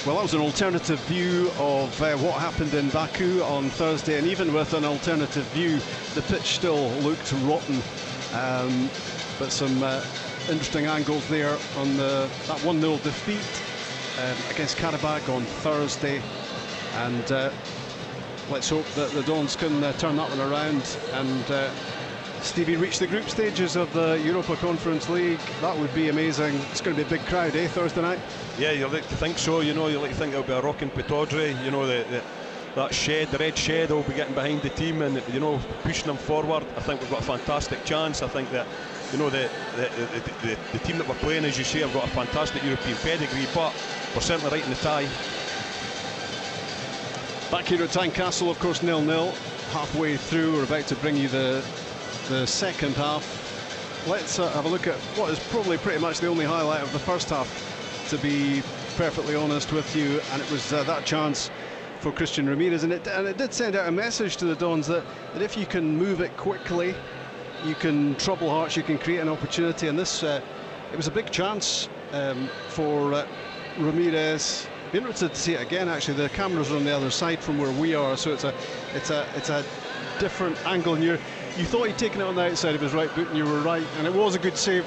Well, that was an alternative view of what happened in Baku on Thursday, and even with an alternative view, the pitch still looked rotten. But some interesting angles there on that 1-0 defeat against Karabakh on Thursday. And let's hope that the Dons can turn that one around and Stevie reach the group stages of the Europa Conference League. That would be amazing. It's going to be a big crowd, Thursday night? Yeah, you like to think so, you like to think it'll be a rocking Pataudry, that shed, the red shed will be getting behind the team and, pushing them forward. I think we've got a fantastic chance. I think that, the team that we're playing, as you say, have got a fantastic European pedigree, but we're certainly right in the tie. Back here at Tynecastle, of course, 0-0. Halfway through, we're about to bring you the second half. Let's have a look at what is probably pretty much the only highlight of the first half, to be perfectly honest with you, and it was that chance for Christian Ramirez, and it did send out a message to the Dons that if you can move it quickly, you can trouble Hearts, you can create an opportunity, and this it was a big chance for Ramirez. Be interested to see it again. Actually, the cameras are on the other side from where we are, so it's a different angle, and you thought he'd taken it on the outside of his right boot, and you were right, and it was a good save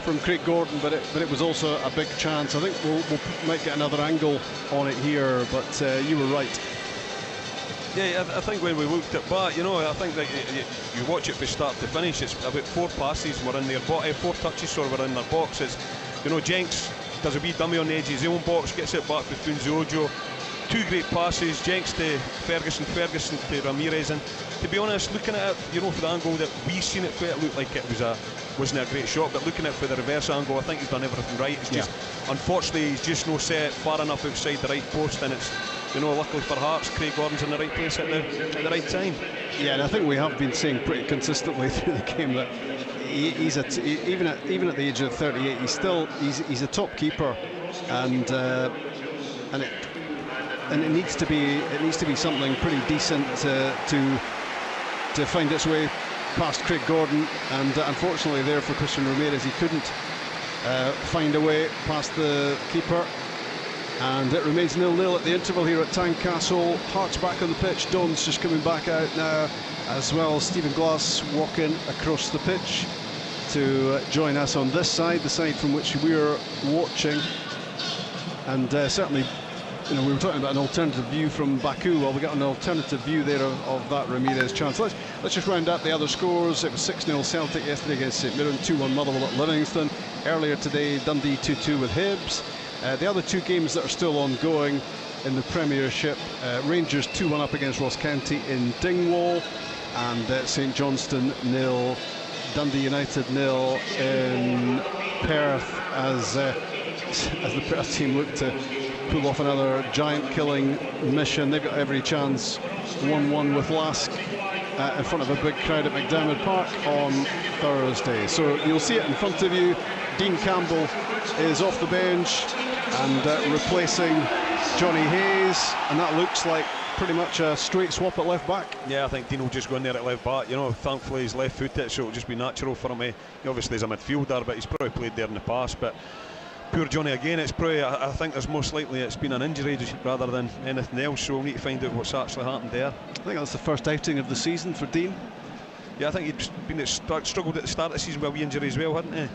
from Craig Gordon, but it was also a big chance. I think we might get another angle on it here, but you were right. Yeah, I think when we looked at back, I think that you watch it from start to finish. It's about 4 passes were in their box, 4 touches were in their boxes. Jenks does a wee dummy on the edge of his own box, gets it back to Funziojo. 2 great passes, Jenks to Ferguson to Ramirez, and to be honest, looking at it, for the angle that we seen it, it looked like it wasn't a great shot, but looking at it for the reverse angle, I think he's done everything right. It's just, unfortunately, he's just no set far enough outside the right post, and it's, luckily for Hearts, Craig Gordon's in the right place at the right time. Yeah, and I think we have been saying pretty consistently through the game that he's even at the age of 38, he's a top keeper, and it needs to be something pretty decent to find its way past Craig Gordon, and unfortunately there for Christian Ramirez, he couldn't find a way past the keeper, and it remains 0-0 at the interval here at Tynecastle. Hearts back on the pitch, Dons just coming back out now as well. Stephen Glass walking across the pitch to join us on this side, the side from which we're watching, and certainly, we were talking about an alternative view from Baku. Well, we got an alternative view there of that Ramirez chance. Let's just round up the other scores. It was 6-0 Celtic yesterday against St Mirren, 2-1 Motherwell at Livingston. Earlier today, Dundee 2-2 with Hibs. The other 2 games that are still ongoing in the Premiership, Rangers 2-1 up against Ross County in Dingwall, and St Johnstone 0, Dundee United 0 in Perth, as the Perth team look to pull off another giant-killing mission. They've got every chance. 1-1 with Lask in front of a big crowd at McDiarmid Park on Thursday. So you'll see it in front of you. Dean Campbell is off the bench and replacing Johnny Hayes, and that looks like pretty much a straight swap at left back. Yeah, I think Dean will just go in there at left back. Thankfully he's left-footed, so it'll just be natural for him. He obviously is a midfielder, but he's probably played there in the past. But poor Johnny again, it's probably, I think there's most likely it's been an injury rather than anything else, so we'll need to find out what's actually happened there. I think that's the first outing of the season for Dean. Yeah, I think he'd struggled at the start of the season with a wee injury as well, hadn't he?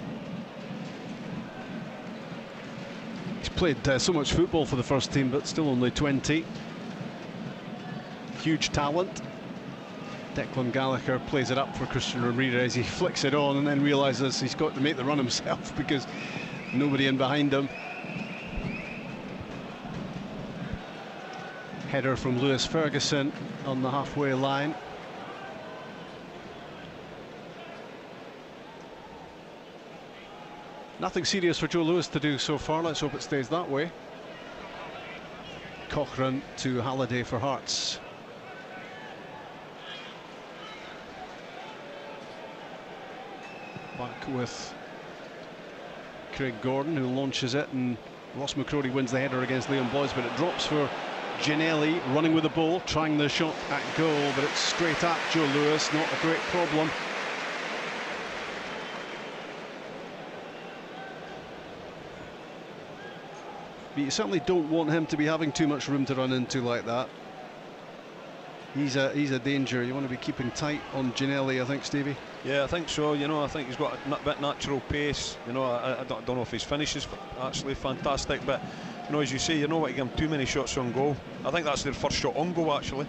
He's played so much football for the first team, but still only 20. Huge talent. Declan Gallagher plays it up for Christian Ramirez. He flicks it on and then realises he's got to make the run himself because nobody in behind him. Header from Lewis Ferguson on the halfway line. Nothing serious for Joe Lewis to do so far. Let's hope it stays that way. Cochrane to Halliday for Hearts. Back with Craig Gordon, who launches it, and Ross McCrory wins the header against Leon Boyce, but it drops for Ginelli, running with the ball, trying the shot at goal, but it's straight at Joe Lewis. Not a great problem. But you certainly don't want him to be having too much room to run into like that. He's a danger. You want to be keeping tight on Ginelli, I think, Stevie. Yeah, I think so. You know, I think he's got a bit natural pace. You know, I don't know if his finish is actually fantastic, but you know, as you say, you know what, you give him too many shots on goal. I think that's their first shot on goal, actually.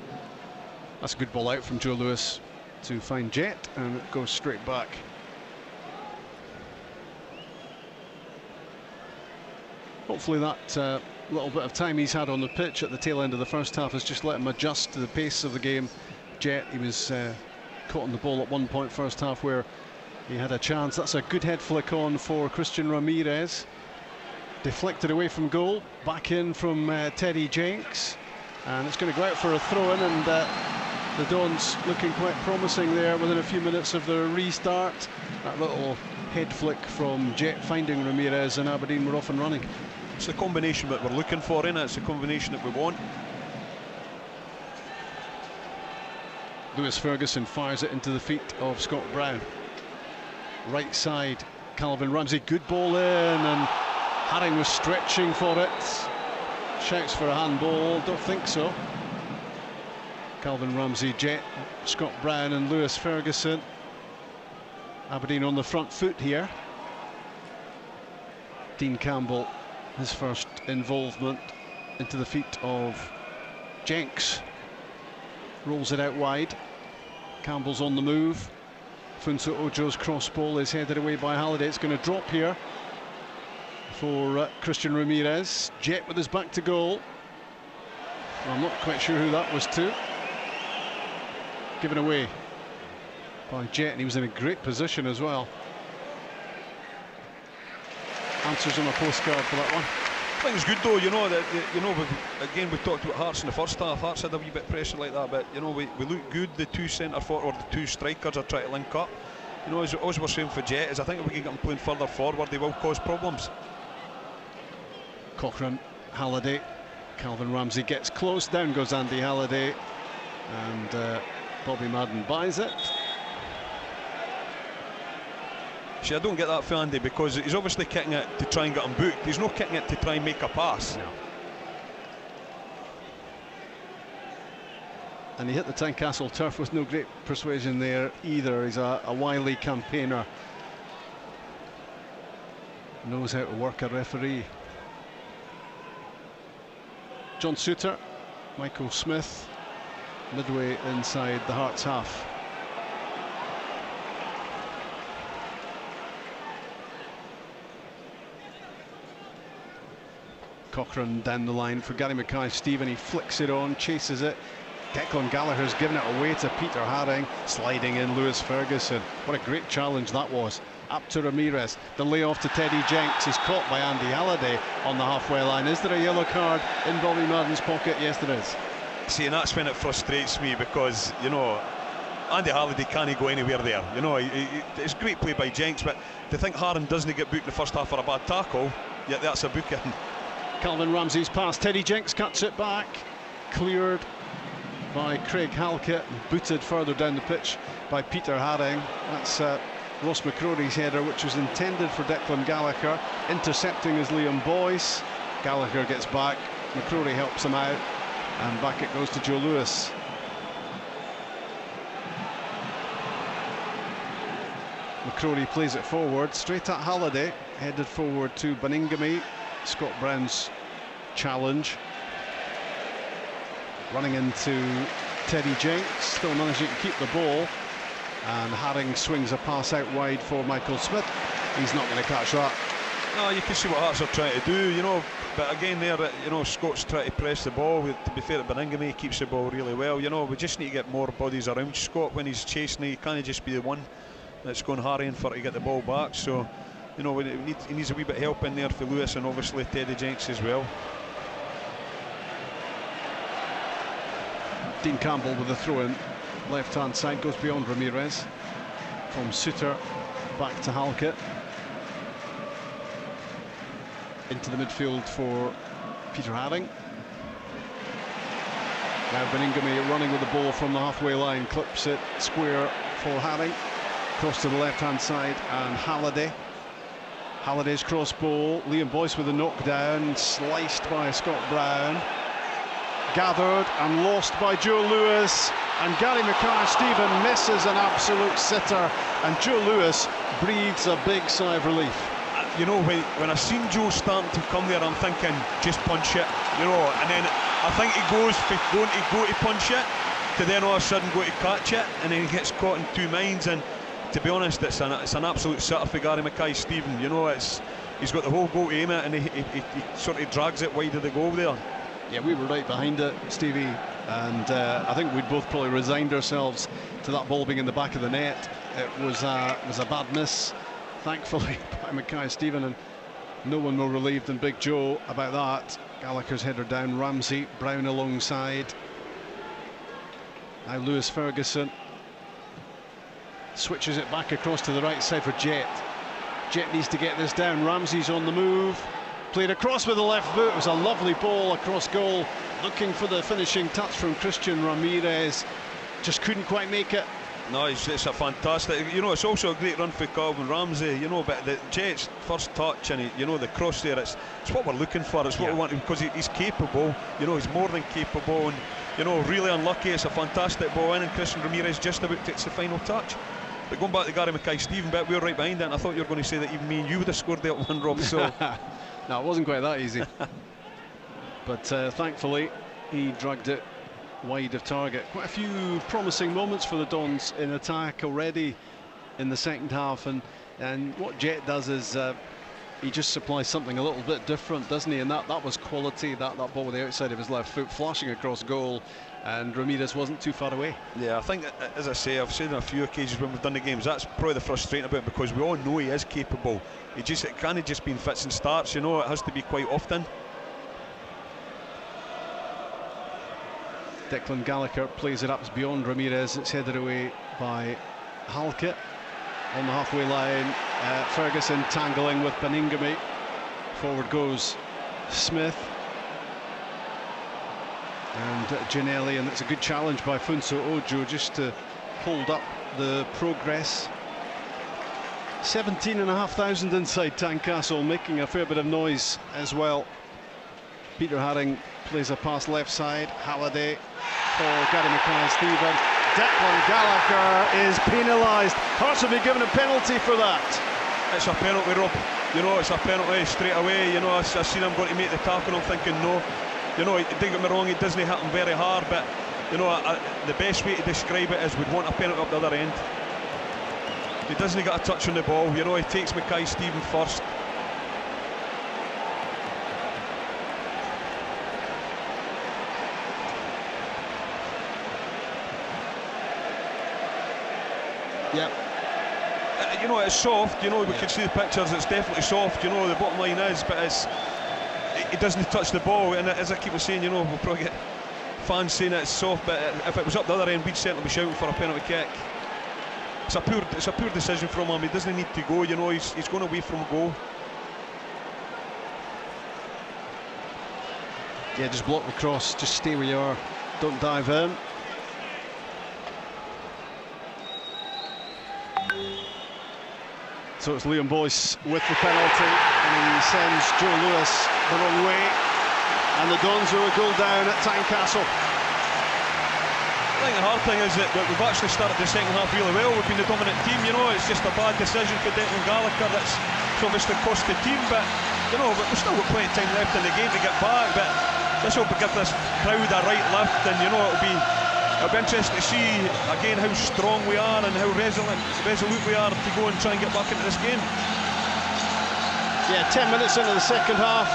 That's a good ball out from Joe Lewis to find Jet, and it goes straight back. Hopefully that little bit of time he's had on the pitch at the tail end of the first half has just let him adjust to the pace of the game. Jet, he was caught on the ball at one point first half where he had a chance. That's a good head flick on for Christian Ramirez. Deflected away from goal, back in from Teddy Jenks, and it's going to go out for a throw-in, and the Dons looking quite promising there within a few minutes of the restart. That little head flick from Jet finding Ramirez, and Aberdeen were off and running. It's the combination that we're looking for, innit? It's the combination that we want. Lewis Ferguson fires it into the feet of Scott Brown. Right side, Calvin Ramsey, good ball in, and Haring was stretching for it. Shouts for a handball, don't think so. Calvin Ramsey, Jet, Scott Brown and Lewis Ferguson. Aberdeen on the front foot here. Dean Campbell, his first involvement, into the feet of Jenks. Rolls it out wide. Campbell's on the move. Funso Ojo's cross ball is headed away by Halliday. It's going to drop here for Christian Ramirez. Jet with his back to goal. I'm not quite sure who that was to. Given away by Jet, and he was in a great position as well. Answers on a postcard for that one. I think it's good though, you know, that again we talked about Hearts in the first half. Hearts had a wee bit of pressure like that, but you know, we look good. The two centre forward or the two strikers are trying to link up. You know, as we're saying for Jet, is I think if we can get him playing further forward, they will cause problems. Cochrane, Halliday, Calvin Ramsey gets close, down goes Andy Halliday, and Bobby Madden buys it. See, I don't get that for Andy, because he's obviously kicking it to try and get him booked. He's not kicking it to try and make a pass. No. And he hit the Tynecastle turf with no great persuasion there either. He's a wily campaigner. Knows how to work a referee. John Souttar, Michael Smith, midway inside the Hearts half. Cochrane down the line for Gary Mackay-Steven. He flicks it on, chases it. Declan Gallagher's given it away to Peter Haring. Sliding in Lewis Ferguson. What a great challenge that was. Up to Ramirez. The layoff to Teddy Jenks. He's caught by Andy Halliday on the halfway line. Is there a yellow card in Bobby Madden's pocket? Yes, there is. See, and that's when it frustrates me, because, you know, Andy Halliday can't go anywhere there. You know, it's great play by Jenks, but to think Haring doesn't get booked in the first half for a bad tackle, yeah, that's a booking. Calvin Ramsey's pass. Teddy Jenks cuts it back. Cleared by Craig Halkett, booted further down the pitch by Peter Haring. That's Ross McCrory's header, which was intended for Declan Gallagher. Intercepting is Liam Boyce. Gallagher gets back, McCrory helps him out, and back it goes to Joe Lewis. McCrory plays it forward, straight at Halliday, headed forward to Baningame. Scott Brown's challenge. Running into Teddy Jenks, still managing to keep the ball, and Haring swings a pass out wide for Michael Smith. He's not going to catch that. No, you can see what Hearts are trying to do, you know, but again there, you know, Scott's trying to press the ball. To be fair to Baningame, he keeps the ball really well. You know, we just need to get more bodies around Scott when he's chasing. He can't just be the one that's going harrying for to get the ball back. So, you know, he needs a wee bit of help in there for Lewis, and obviously Teddy Jenks as well. Dean Campbell with the throw-in, left-hand side, goes beyond Ramirez. From Souttar back to Halkett. Into the midfield for Peter Haring. Now Baningame running with the ball from the halfway line, clips it square for Haring. Cross to the left-hand side, and Halliday. Halliday's cross ball. Liam Boyce with a knockdown, sliced by Scott Brown. Gathered and lost by Joe Lewis. And Gary Mackay-Steven misses an absolute sitter. And Joe Lewis breathes a big sigh of relief. You know, when I seen Joe starting to come there, I'm thinking, just punch it, you know. And then I think he goes from going to go to punch it to then all of a sudden go to catch it, and then he gets caught in two minds. And to be honest, it's an absolute sitter for Gary Mackay-Steven. You know, he's got the whole goal to aim at, and he sort of drags it wide of the goal there. Yeah, we were right behind it, Stevie, and I think we'd both probably resigned ourselves to that ball being in the back of the net. It was a bad miss, thankfully, by Mackay-Steven, and no one more relieved than Big Joe about that. Gallagher's header down, Ramsey, Brown alongside. Now Lewis Ferguson switches it back across to the right side for Jet. Jet needs to get this down. Ramsey's on the move. Played across with the left foot. It was a lovely ball across goal. Looking for the finishing touch from Christian Ramirez. Just couldn't quite make it. No, it's a fantastic. You know, it's also a great run for Calvin Ramsey. You know, but the Jet's first touch and you know the cross there. It's what we're looking for. It's what we want, because he's capable. You know, he's more than capable. And you know, really unlucky. It's a fantastic ball in, and Christian Ramirez just about takes the final touch. But going back to Gary Mackay-Steven, but we were right behind it, and I thought you were going to say that even me and you would have scored that one, Rob. So no, it wasn't quite that easy. But thankfully, he dragged it wide of target. Quite a few promising moments for the Dons in attack already in the second half, and what Jet does is he just supplies something a little bit different, doesn't he? And that was quality. That ball with the outside of his left foot flashing across goal, and Ramirez wasn't too far away. Yeah, I think, as I say, I've said on a few occasions when we've done the games, that's probably the frustrating about it, because we all know he is capable. It can't have just been fits and starts, you know. It has to be quite often. Declan Gallagher plays it up, it's beyond Ramirez. It's headed away by Halkett on the halfway line. Ferguson tangling with Baningame. Forward goes Smith and Ginnelly, and it's a good challenge by Funso Ojo just to hold up the progress. 17,500 inside Tynecastle, making a fair bit of noise as well. Peter Haring plays a pass left side. Halliday for Gary Mackay-Steven. Declan Gallagher is penalised. Hearts will be given a penalty for that. It's a penalty, Rob. You know, it's a penalty straight away. You know, I seen him going to make the tackle, I'm thinking no. You know, don't get me wrong, it doesn't hit him very hard, but you know, the best way to describe it is we'd want a penalty up the other end. He doesn't get a touch on the ball. You know, he takes Mackay-Steven first. Yeah. You know, it's soft. You know, we can see the pictures. It's definitely soft. You know, the bottom line is, but it doesn't touch the ball. And as I keep saying, you know, we'll probably get fans saying it's soft. But if it was up the other end, we'd certainly be shouting for a penalty kick. It's a poor decision from him. He doesn't need to go. You know, he's going away from a goal. Yeah, just block the cross. Just stay where you are. Don't dive in. So it's Liam Boyce with the penalty, and he sends Joe Lewis the wrong way, and the Dons are a goal down at Tynecastle. I think the hard thing is that we've actually started the second half really well. We've been the dominant team, you know. It's just a bad decision for Declan Gallagher that's obviously cost the team, but you know, we've still got plenty of time left in the game to get back. But this will give this crowd a right lift, and you know, it'll be interesting to see again how strong we are and how resolute we are to go and try and get back into this game. Yeah, 10 minutes into the second half,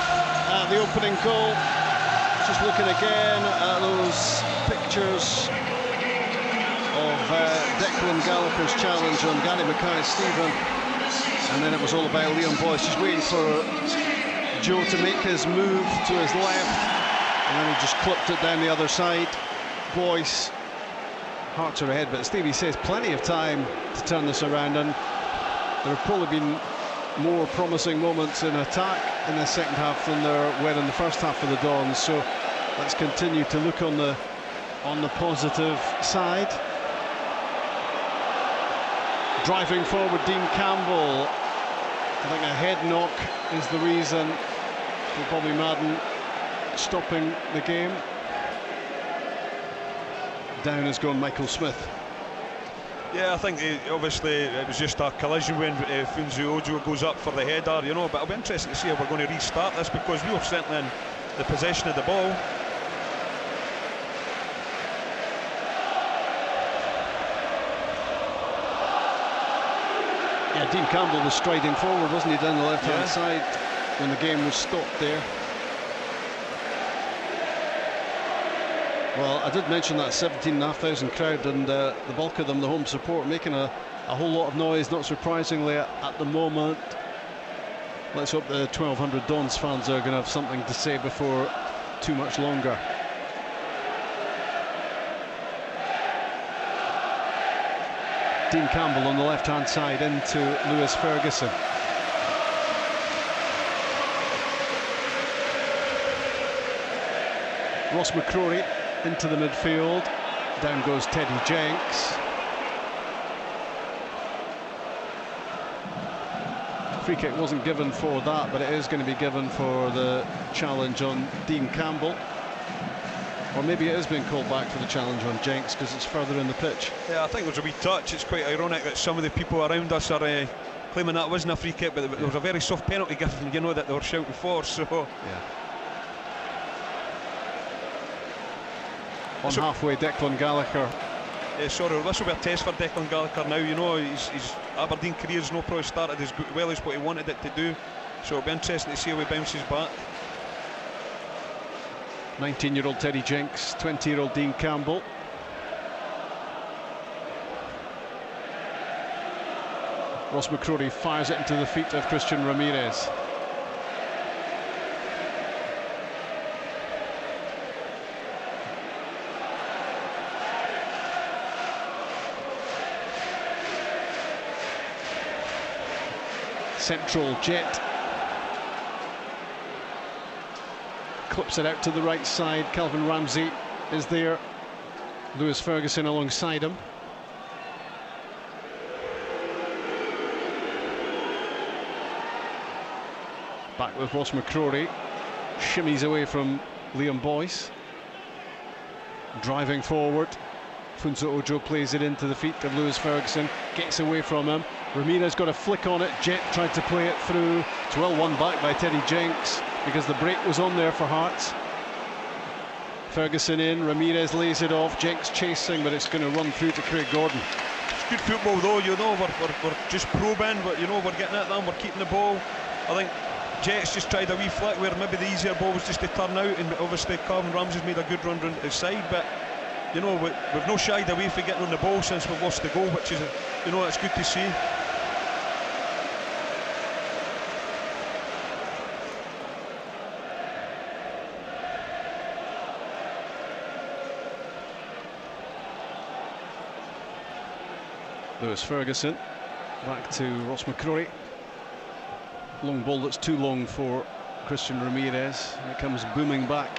the opening goal. Just looking again at those pictures of Declan Gallagher's challenge on Gary Mackay-Steven, and then it was all about Liam Boyce. Just waiting for Joe to make his move to his left, and then he just clipped it down the other side. Boyce, Hearts are ahead, but Stevie says plenty of time to turn this around, and there have probably been more promising moments in attack in the second half than there were in the first half for the Dons. So let's continue to look on the positive side. Driving forward, Dean Campbell I think a head knock is the reason for Bobby Madden stopping the game. Down has gone Michael Smith. Yeah, I think obviously it was just a collision when Funso Ojo goes up for the header, you know, but it'll be interesting to see if we're going to restart this, because we were certainly in the possession of the ball. Yeah, Dean Campbell was striding forward, wasn't he, down the left-hand side when the game was stopped there. Well, I did mention that 17,500 crowd, and the bulk of them, the home support, making a whole lot of noise, not surprisingly, at the moment. Let's hope the 1,200 Dons fans are going to have something to say before too much longer. Dean Campbell on the left-hand side into Lewis Ferguson. Ross McCrory into the midfield. Down goes Teddy Jenks. Free kick wasn't given for that, but it is going to be given for the challenge on Dean Campbell. Or maybe it is being called back for the challenge on Jenks because it's further in the pitch. Yeah, I think there's a wee touch. It's quite ironic that some of the people around us are claiming that wasn't a free kick, but there was a very soft penalty given, you know, that they were shouting for. So yeah. On halfway, Declan Gallagher. Sorry, this will be a test for Declan Gallagher now. You know, his Aberdeen career's not probably started as well as what he wanted it to do. So it'll be interesting to see how he bounces back. 19-year-old Teddy Jenks, 20-year-old Dean Campbell. Ross McCrory fires it into the feet of Christian Ramirez. Central Jet clips it out to the right side. Calvin Ramsey is there. Lewis Ferguson alongside him. Back with Ross McCrory. Shimmies away from Liam Boyce. Driving forward. Funso Ojo plays it into the feet of Lewis Ferguson. Gets away from him. Ramirez got a flick on it. Jet tried to play it through. It's well won back by Teddy Jenks because the break was on there for Hearts. Ferguson in. Ramirez lays it off. Jenks chasing, but it's going to run through to Craig Gordon. It's good football though, you know, we're just probing, but you know, we're getting at them, we're keeping the ball. I think Jets just tried a wee flick where maybe the easier ball was just to turn out, and obviously Calvin Ramsey's made a good run round his side, but you know, we've no shied away from getting on the ball since we've lost the goal, which is, you know, it's good to see. Lewis Ferguson back to Ross McCrory. Long ball that's too long for Christian Ramirez. It comes booming back.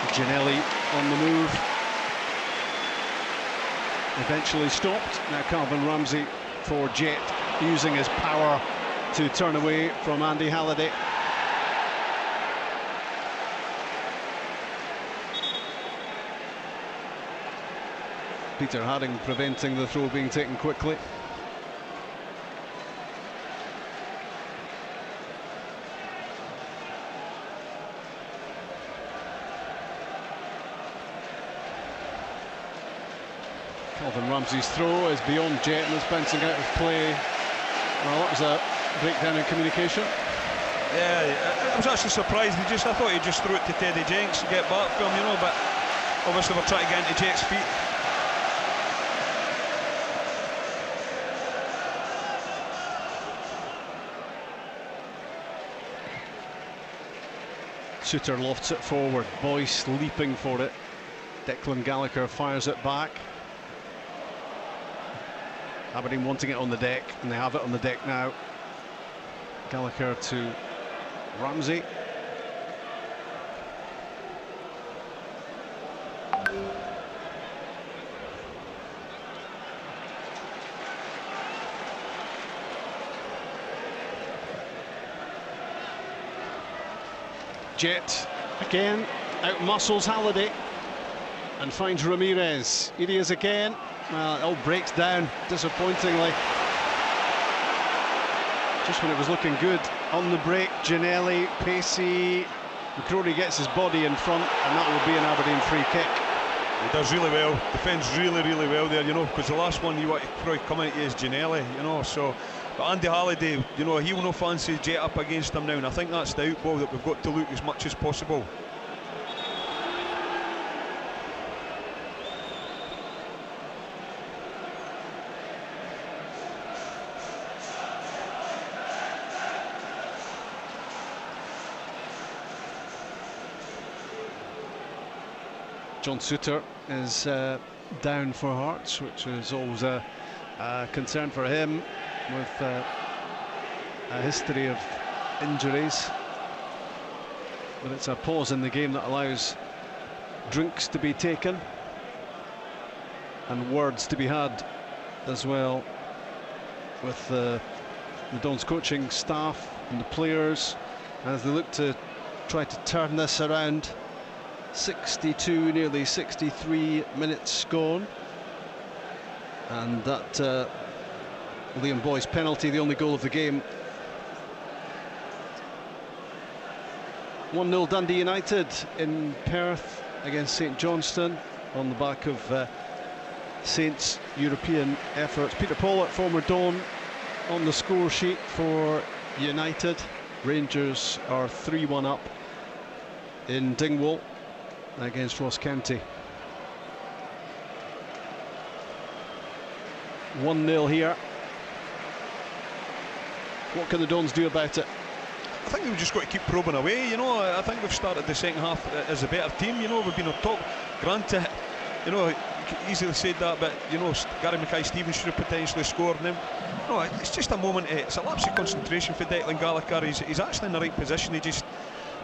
Ginelli on the move. Eventually stopped. Now Calvin Ramsey for Jet, using his power to turn away from Andy Halliday. Peter Hadding preventing the throw being taken quickly. Calvin Ramsey's throw is beyond Jet and it's bouncing out of play. Well, that was a breakdown in communication. Yeah, I was actually surprised. I thought he'd just throw it to Teddy Jenks to get back from, you know, but obviously we're trying to get into Jet's feet. Suter lofts it forward. Boyce leaping for it. Declan Gallagher fires it back. Aberdeen wanting it on the deck, and they have it on the deck now. Gallagher to Ramsey. Jet again, out muscles Halliday and finds Ramirez. Here he is again. Well, it all breaks down disappointingly. Just when it was looking good on the break, Ginnelly, pacey. McCrory gets his body in front, and that will be an Aberdeen free kick. He does really well, defends really well there, you know, because the last one you want to probably come at you is Ginnelly, you know, so. But Andy Halliday, you know, he will not fancy Jet up against him now, and I think that's the outball that we've got to look as much as possible. John Souttar is down for Hearts, which is always a concern for him, with a history of injuries. But it's a pause in the game that allows drinks to be taken and words to be had as well with the Dons coaching staff and the players as they look to try to turn this around. 62, nearly 63 minutes gone, and that Liam Boy's penalty, the only goal of the game. 1-0 Dundee United in Perth against St Johnstone on the back of Saints' European efforts. Peter Pollard, former Don, on the score sheet for United. Rangers are 3-1 up in Dingwall against Ross County. 1-0 here. What can the Dons do about it? I think we've just got to keep probing away, you know. I think we've started the second half as a better team, you know. We've been on top, granted, you know, you could easily said that, but, you know, Gary Mackay-Stevens should have potentially scored. And then, no, it's just a moment, it's a lapse of concentration for Declan Gallagher. He's actually in the right position. He just,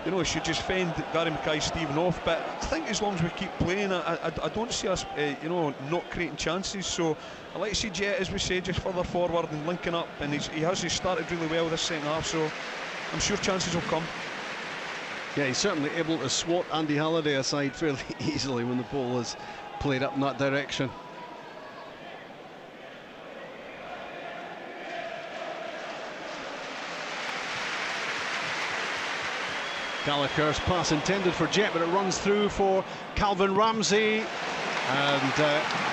you know, he should just fend Gary Mackay-Steven off. But I think as long as we keep playing, I don't see us, you know, not creating chances. So I like to see Jet, as we say, just further forward and linking up. And he started really well this second half, so I'm sure chances will come. Yeah, he's certainly able to swat Andy Halliday aside fairly easily when the ball is played up in that direction. Gallagher's pass intended for Jet, but it runs through for Calvin Ramsey, and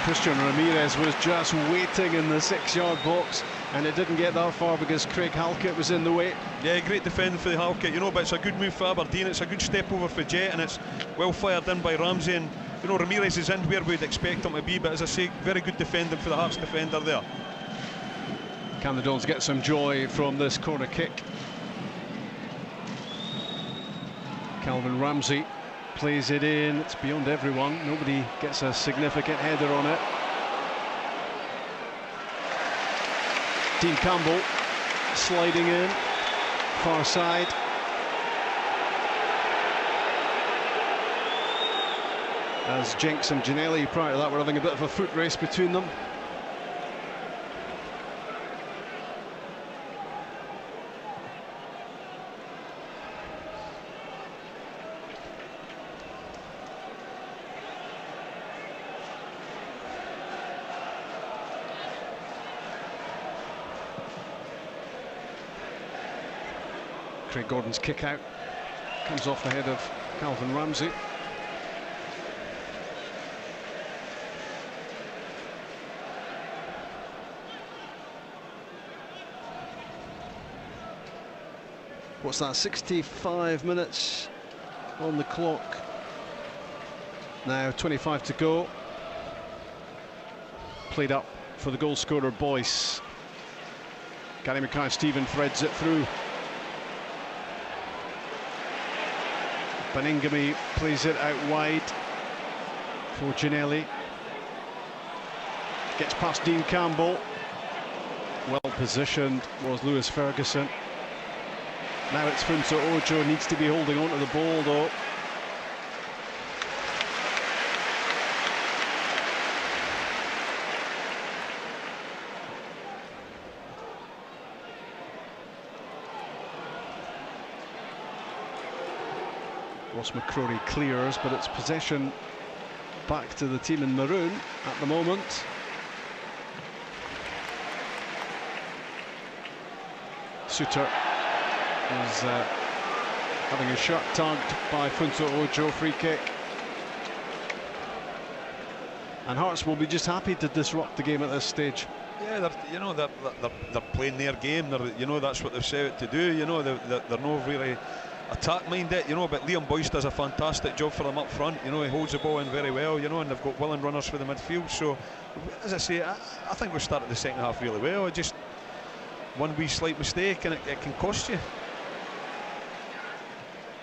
Christian Ramirez was just waiting in the 6-yard box, and it didn't get that far because Craig Halkett was in the way. Yeah, great defending for the Halkett, you know, but it's a good move for Aberdeen. It's a good step over for Jet, and it's well fired in by Ramsey, and, you know, Ramirez is in where we'd expect him to be, but as I say, very good defending for the Hearts defender there. Can the Dons get some joy from this corner kick? Calvin Ramsey plays it in, it's beyond everyone, nobody gets a significant header on it. Dean Campbell sliding in, far side. As Jenks and Ginnelly prior to that were having a bit of a foot race between them. Craig Gordon's kick out comes off the head of Calvin Ramsey. What's that, 65 minutes on the clock. Now 25 to go. Played up for the goal scorer Boyce. Gary Mackay-Steven threads it through. Baningame plays it out wide for Ginnelly. Gets past Dean Campbell. Well positioned was Lewis Ferguson. Now it's Funso Ojo, needs to be holding on to the ball though. Ross McCrory clears, but it's possession back to the team in maroon at the moment. Suter is having his shirt tugged by Funso Ojo, free kick. And Hearts will be just happy to disrupt the game at this stage. Yeah, they're playing their game. That's what they've set out to do. They're not really attack minded. But Liam Boyce does a fantastic job for them up front. He holds the ball in very well. And they've got willing runners for the midfield. So, as I say, I think we started the second half really well. Just one wee slight mistake and it can cost you.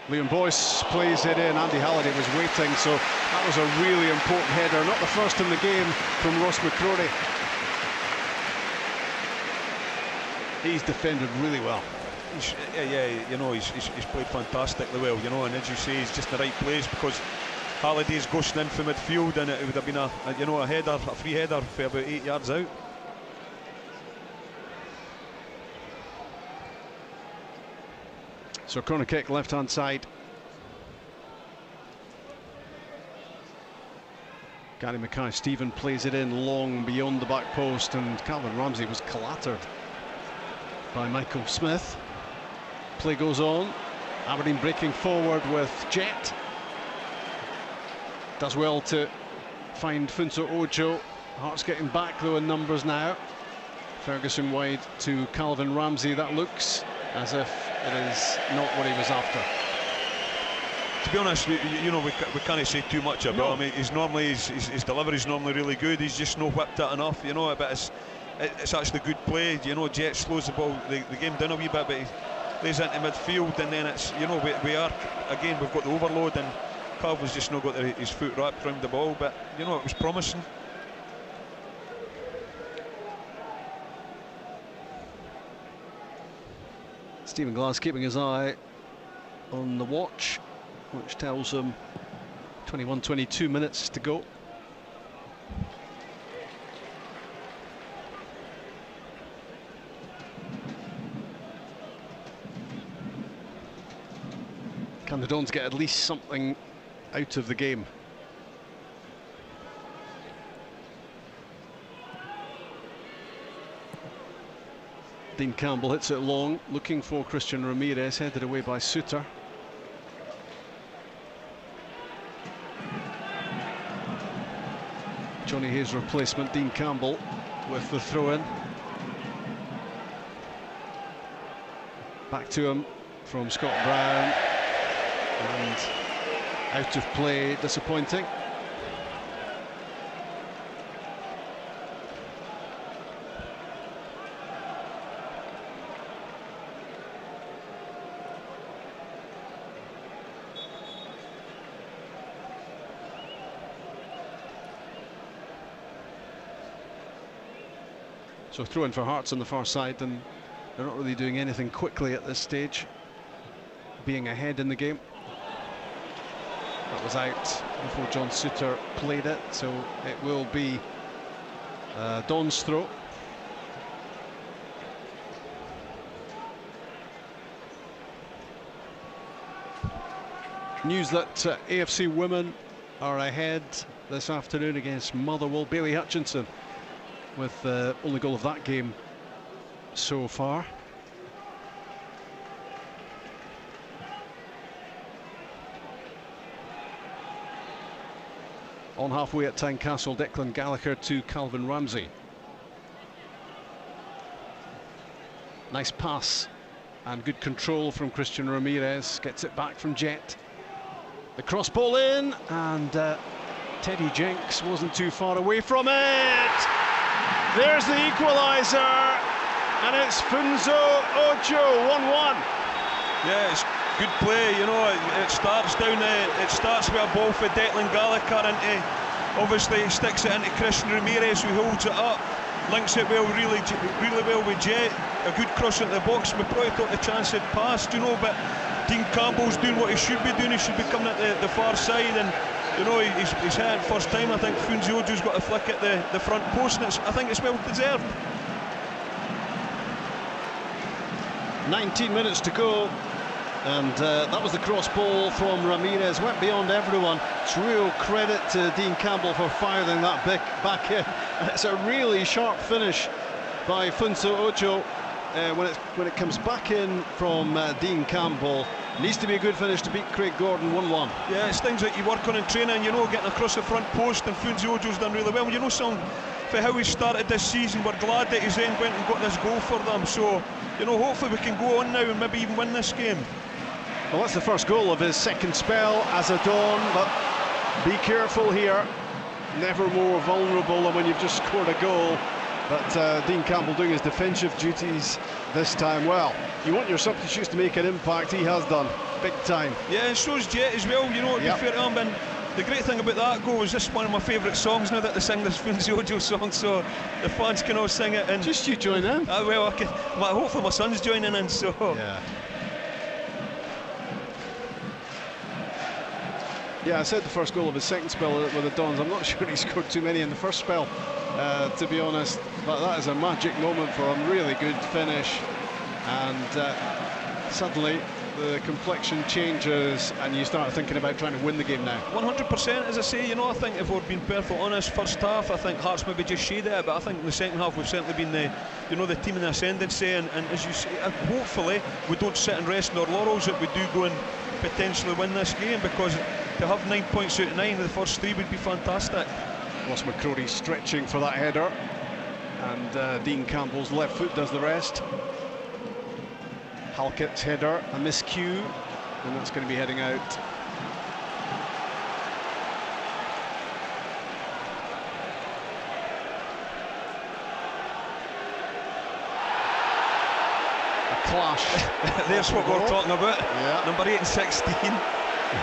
Liam Boyce plays it in. Andy Halliday was waiting, so that was a really important header. Not the first in the game from Ross McCrory. He's defended really well. He's played fantastically well, and as you say, he's just in the right place because Halliday's ghosting in for midfield, and it would have been a free header for about 8 yards out. So corner kick, left-hand side. Gary Mackay-Stephen plays it in long beyond the back post, and Calvin Ramsey was clattered by Michael Smith. Play goes on. Aberdeen breaking forward with Jet. Does well to find Funso Ojo. Hearts getting back though in numbers now. Ferguson wide to Calvin Ramsey. That looks as if it is not what he was after. To be honest, we can't say too much about him. His delivery is normally really good. He's just not whipped it enough, but it's actually good play. Jet slows the ball, the game down a wee bit, but he lays into midfield, and then it's, we've got the overload, and Calvin's just not got his foot wrapped around the ball, but it was promising. Stephen Glass keeping his eye on the watch, which tells him 22 minutes to go. Can the Dons get at least something out of the game? Dean Campbell hits it long, looking for Christian Ramirez, headed away by Suter. Johnny Hayes' replacement, Dean Campbell, with the throw-in. Back to him from Scott Brown, and out of play, disappointing. So throw in for Hearts on the far side, and they're not really doing anything quickly at this stage, being ahead in the game. That was out before John Suter played it, so it will be Don's throw. News that AFC women are ahead this afternoon against Motherwell. Bailey Hutchinson with the only goal of that game so far. On halfway at Tynecastle, Declan Gallagher to Calvin Ramsey. Nice pass and good control from Christian Ramirez. Gets it back from Jet. The cross ball in, and Teddy Jenks wasn't too far away from it. There's the equaliser, and it's Funso Ojo, 1-1. Yeah, it's good play. It starts with a ball for Declan Gallagher, and obviously he sticks it into Christian Ramirez, who holds it up, links it really well with Jet. A good cross into the box. We probably thought the chance had passed, but Dean Campbell's doing what he should be doing. He should be coming at the far side, and he's hit it first time. I think Funso Ojo's got a flick at the front post, and I think it's well deserved. 19 minutes to go. And that was the cross ball from Ramirez, went beyond everyone. It's real credit to Dean Campbell for firing that back in. And it's a really sharp finish by Funso Ocho when it comes back in from Dean Campbell. Needs to be a good finish to beat Craig Gordon 1-1. Yeah, it's things that you work on in training, you know, getting across the front post, and Funso Ojo's done really well. You know, something for how he started this season, we're glad that he's then went and got this goal for them. So, you know, hopefully we can go on now and maybe even win this game. Well, that's the first goal of his second spell as a Don, but be careful here. Never more vulnerable than when you've just scored a goal. But Dean Campbell doing his defensive duties this time well. You want your substitutes to make an impact, he has done, big time. Yeah, and so's Jet as well, you know, to be fair to him. And the great thing about that goal is this is one of my favourite songs now that they sing this Funso Ojo song, so the fans can all sing it. And just you join in? Well, hopefully my son's joining in, so... Yeah. Yeah, I said the first goal of his second spell with the Dons. I'm not sure he scored too many in the first spell, to be honest. But that is a magic moment for him. Really good finish. And suddenly the complexion changes and you start thinking about trying to win the game now. 100%, as I say, you know, I think if we're being perfectly honest, first half, I think Hearts maybe just shaded it, but I think in the second half we've certainly been the, you know, the team in the ascendancy, and as you say, hopefully we don't sit and rest on our laurels, that we do go and potentially win this game, because to have 9 points out of 9 in the first 3 would be fantastic. Ross McCrory stretching for that header, and Dean Campbell's left foot does the rest. Halkett's header, a miscue, and that's going to be heading out. A clash. There's what we're talking about. Yeah. Number 8 and 16.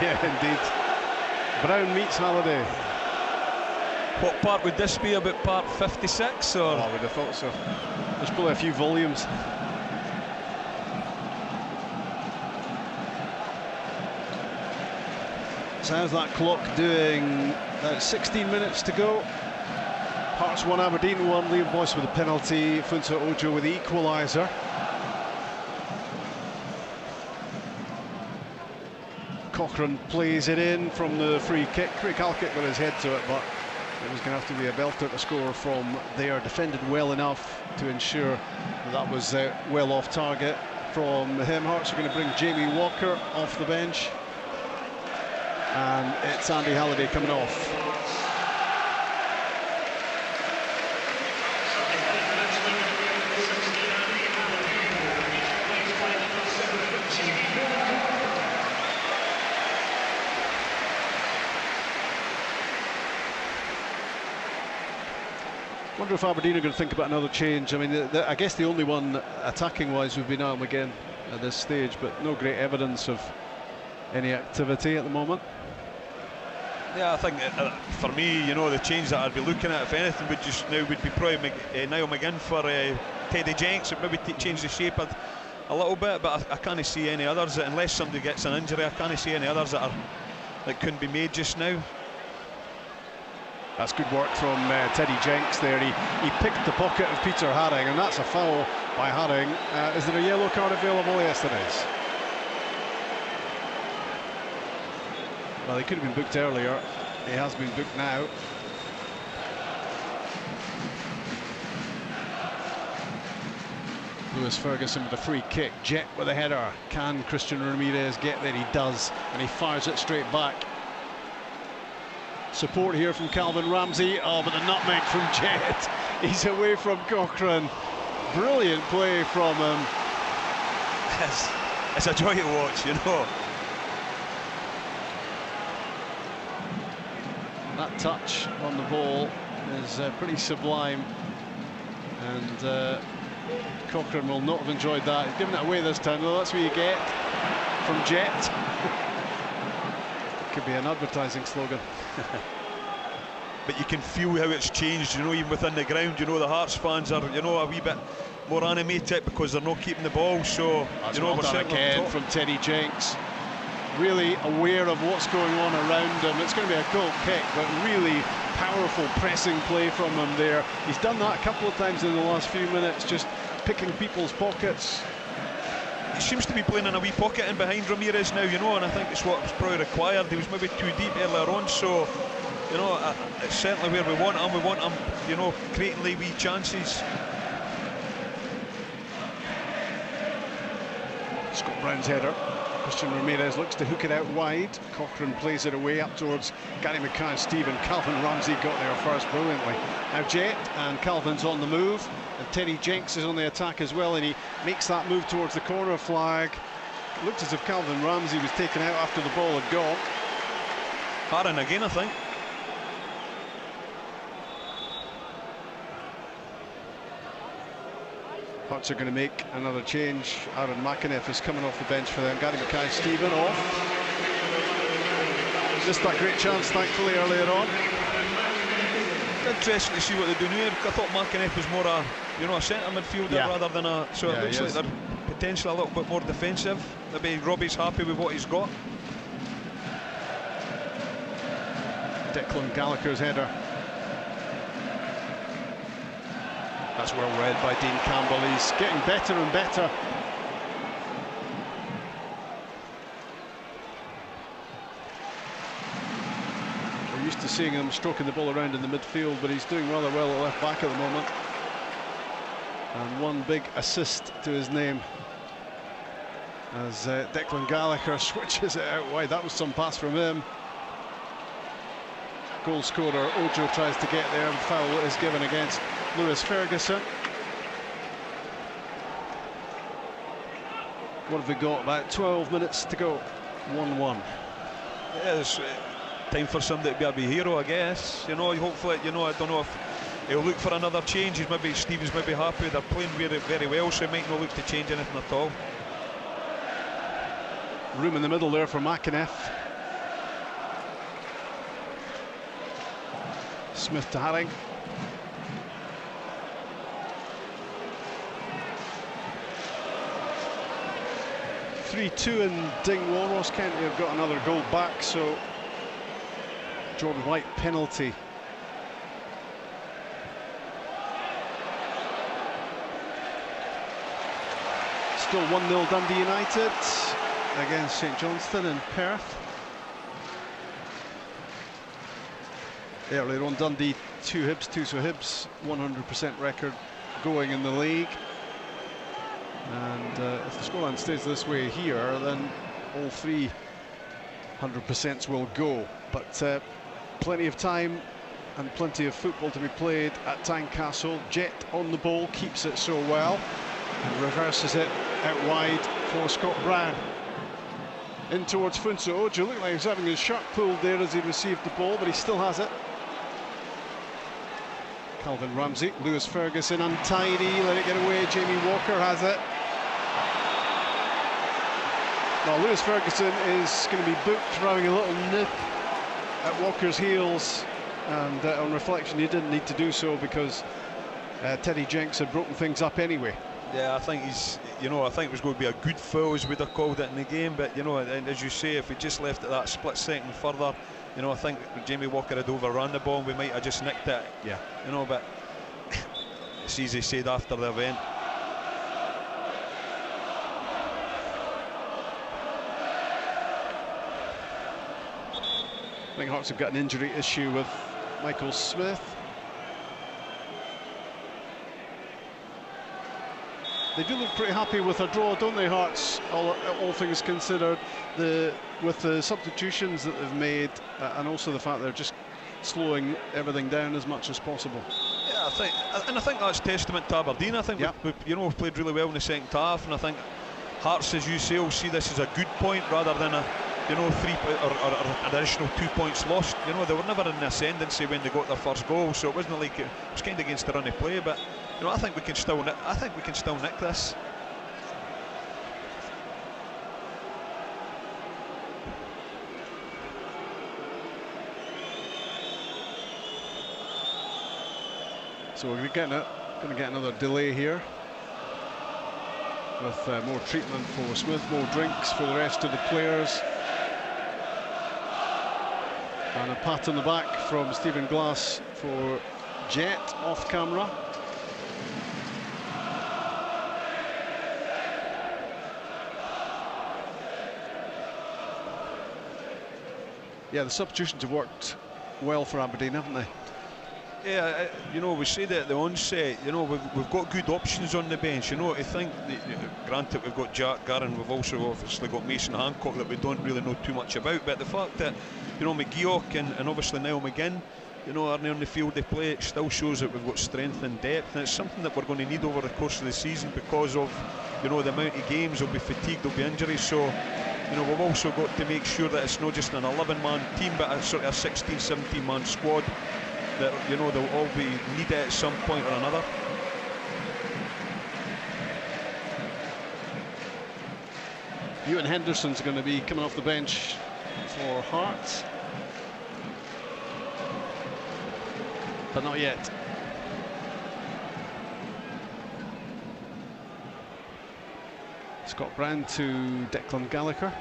Yeah, indeed. Brown meets Halliday. What part would this be? About part 56? Or? Oh, I would have thought so. There's probably a few volumes. So how's that clock doing? 16 minutes to go. Hearts 1, Aberdeen 1. Liam Boyce with a penalty. Funso Ojo with the equaliser. Cochrane plays it in from the free kick. Craig Halkett got his head to it, but it was going to have to be a belter to score from there. Defended well enough to ensure that was well off target from him. Hearts are going to bring Jamie Walker off the bench. And it's Andy Halliday coming off. I wonder if Aberdeen are going to think about another change. I mean, I guess the only one attacking-wise would be Niall McGinn at this stage, but no great evidence of any activity at the moment. Yeah, I think for me, you know, the change that I'd be looking at, if anything, would be probably Niall McGinn for Teddy Jenks. It maybe change the shape a little bit, but I can't see any others that, unless somebody gets an injury, I can't see any others that couldn't be made just now. That's good work from Teddy Jenks there. He picked the pocket of Peter Haring, and that's a foul by Haring. Is there a yellow card available? Yes, there is. Well, he could have been booked earlier. He has been booked now. Lewis Ferguson with a free kick. Jet with a header. Can Christian Ramirez get there? He does, and he fires it straight back. Support here from Calvin Ramsey. Oh, but the nutmeg from Jet. He's away from Cochrane. Brilliant play from him. It's a joy to watch, you know. That touch on the ball is pretty sublime, and Cochrane will not have enjoyed that. He's given it away this time, though. That's what you get from Jet. Could be an advertising slogan. But you can feel how it's changed, you know, even within the ground. You know, the Hearts fans are, you know, a wee bit more animated because they're not keeping the ball. So, that's, you know, well done again from Teddy Jenks. Really aware of what's going on around him. It's going to be a goal kick, but really powerful pressing play from him there. He's done that a couple of times in the last few minutes, just picking people's pockets. he seems to be playing in a wee pocket in behind Ramirez now, you know, and I think it's what's probably required. He was maybe too deep earlier on, so, you know, it's certainly where we want him. We want him, you know, creating wee chances. Scott Brown's header. Christian Ramirez looks to hook it out wide. Cochrane plays it away up towards Gary Mackay and Stephen. Calvin Ramsey got there first brilliantly. Now Jet, and Calvin's on the move. And Teddy Jenks is on the attack as well, and he makes that move towards the corner flag. It looked as if Calvin Ramsey was taken out after the ball had gone. Harren again, I think. Hearts are going to make another change. Aaron McInniff is coming off the bench for them. Gary Mackay Stephen off. Just that great chance, thankfully, earlier on. Interesting to see what they're doing here. I thought McInniff was more a, you know, a centre midfielder rather than a. So it looks like they're potentially a little bit more defensive. Maybe Robbie's happy with what he's got. Declan Gallagher's header. That's well read by Dean Campbell. He's getting better and better. We're used to seeing him stroking the ball around in the midfield, but he's doing rather well at left back at the moment. And one big assist to his name as Declan Gallagher switches it out wide. That was some pass from him. Goal scorer Ojo tries to get there, and foul is given against Lewis Ferguson. What have we got? About 12 minutes to go. 1-1. Yeah, there's time for somebody to be a wee hero, I guess. You know, hopefully, you know, I don't know if he'll look for another change. Stephen's maybe happy. They're playing very, very well, so he might not look to change anything at all. Room in the middle there for McInniff. Smith to Haring. (3-2) in Dingwall. Ross County have got another goal back, so Jordan White penalty. Still 1-0 Dundee United against St Johnstone in Perth. Earlier on, Dundee 2 Hibs, 2 so Hibs, 100% record going in the league. And if the scoreline stays this way here, then all 3 100% will go. But plenty of time and plenty of football to be played at Tynecastle. Jet on the ball, keeps it so well, and reverses it out wide for Scott Brown. In towards Funso Ojo. Looked like he was having his shirt pulled there as he received the ball, but he still has it. Calvin Ramsey, Lewis Ferguson untidy, let it get away. Jamie Walker has it. Well, Lewis Ferguson is going to be booked for having a little nip at Walker's heels, and on reflection he didn't need to do so because Teddy Jenks had broken things up anyway. Yeah, I think he's, you know, I think it was going to be a good foul as we'd have called it in the game, but, you know, and as you say, if we just left it that split second further, you know, I think Jamie Walker had overrun the ball and we might have just nicked it. Yeah. You know, but it's easy said after the event. I think Hearts have got an injury issue with Michael Smith. They do look pretty happy with a draw, don't they, Hearts? All things considered, with the substitutions that they've made, and also the fact they're just slowing everything down as much as possible. Yeah, I think that's testament to Aberdeen. I think we've played really well in the second half, and I think Hearts, as you say, will see this as a good point rather than a, you know, 3 or additional 2 points lost. You know, they were never in the ascendancy when they got their first goal, so it wasn't like it was kind of against the run of play. But you know, I think we can still nick this. So we're going to get another delay here, with more treatment for Smith, more drinks for the rest of the players. And a pat on the back from Stephen Glass for Jet off camera. Yeah, the substitutions have worked well for Aberdeen, haven't they? Yeah, you know, we said it at the onset, you know, we've got good options on the bench, you know, I think, granted we've got Jack Garran, we've also obviously got Mason Hancock that we don't really know too much about, but the fact that, you know, McGeoch and obviously Niall McGinn, you know, aren't on the field they play, it still shows that we've got strength and depth, and it's something that we're going to need over the course of the season because of, you know, the amount of games, there'll be fatigue, there'll be injuries, so, you know, we've also got to make sure that it's not just an 11-man team, but a sort of a 16, 17-man squad that, you know, they'll all be needed at some point or another. Ewan Henderson's going to be coming off the bench for Hearts, but not yet. Scott Brown to Declan Gallagher.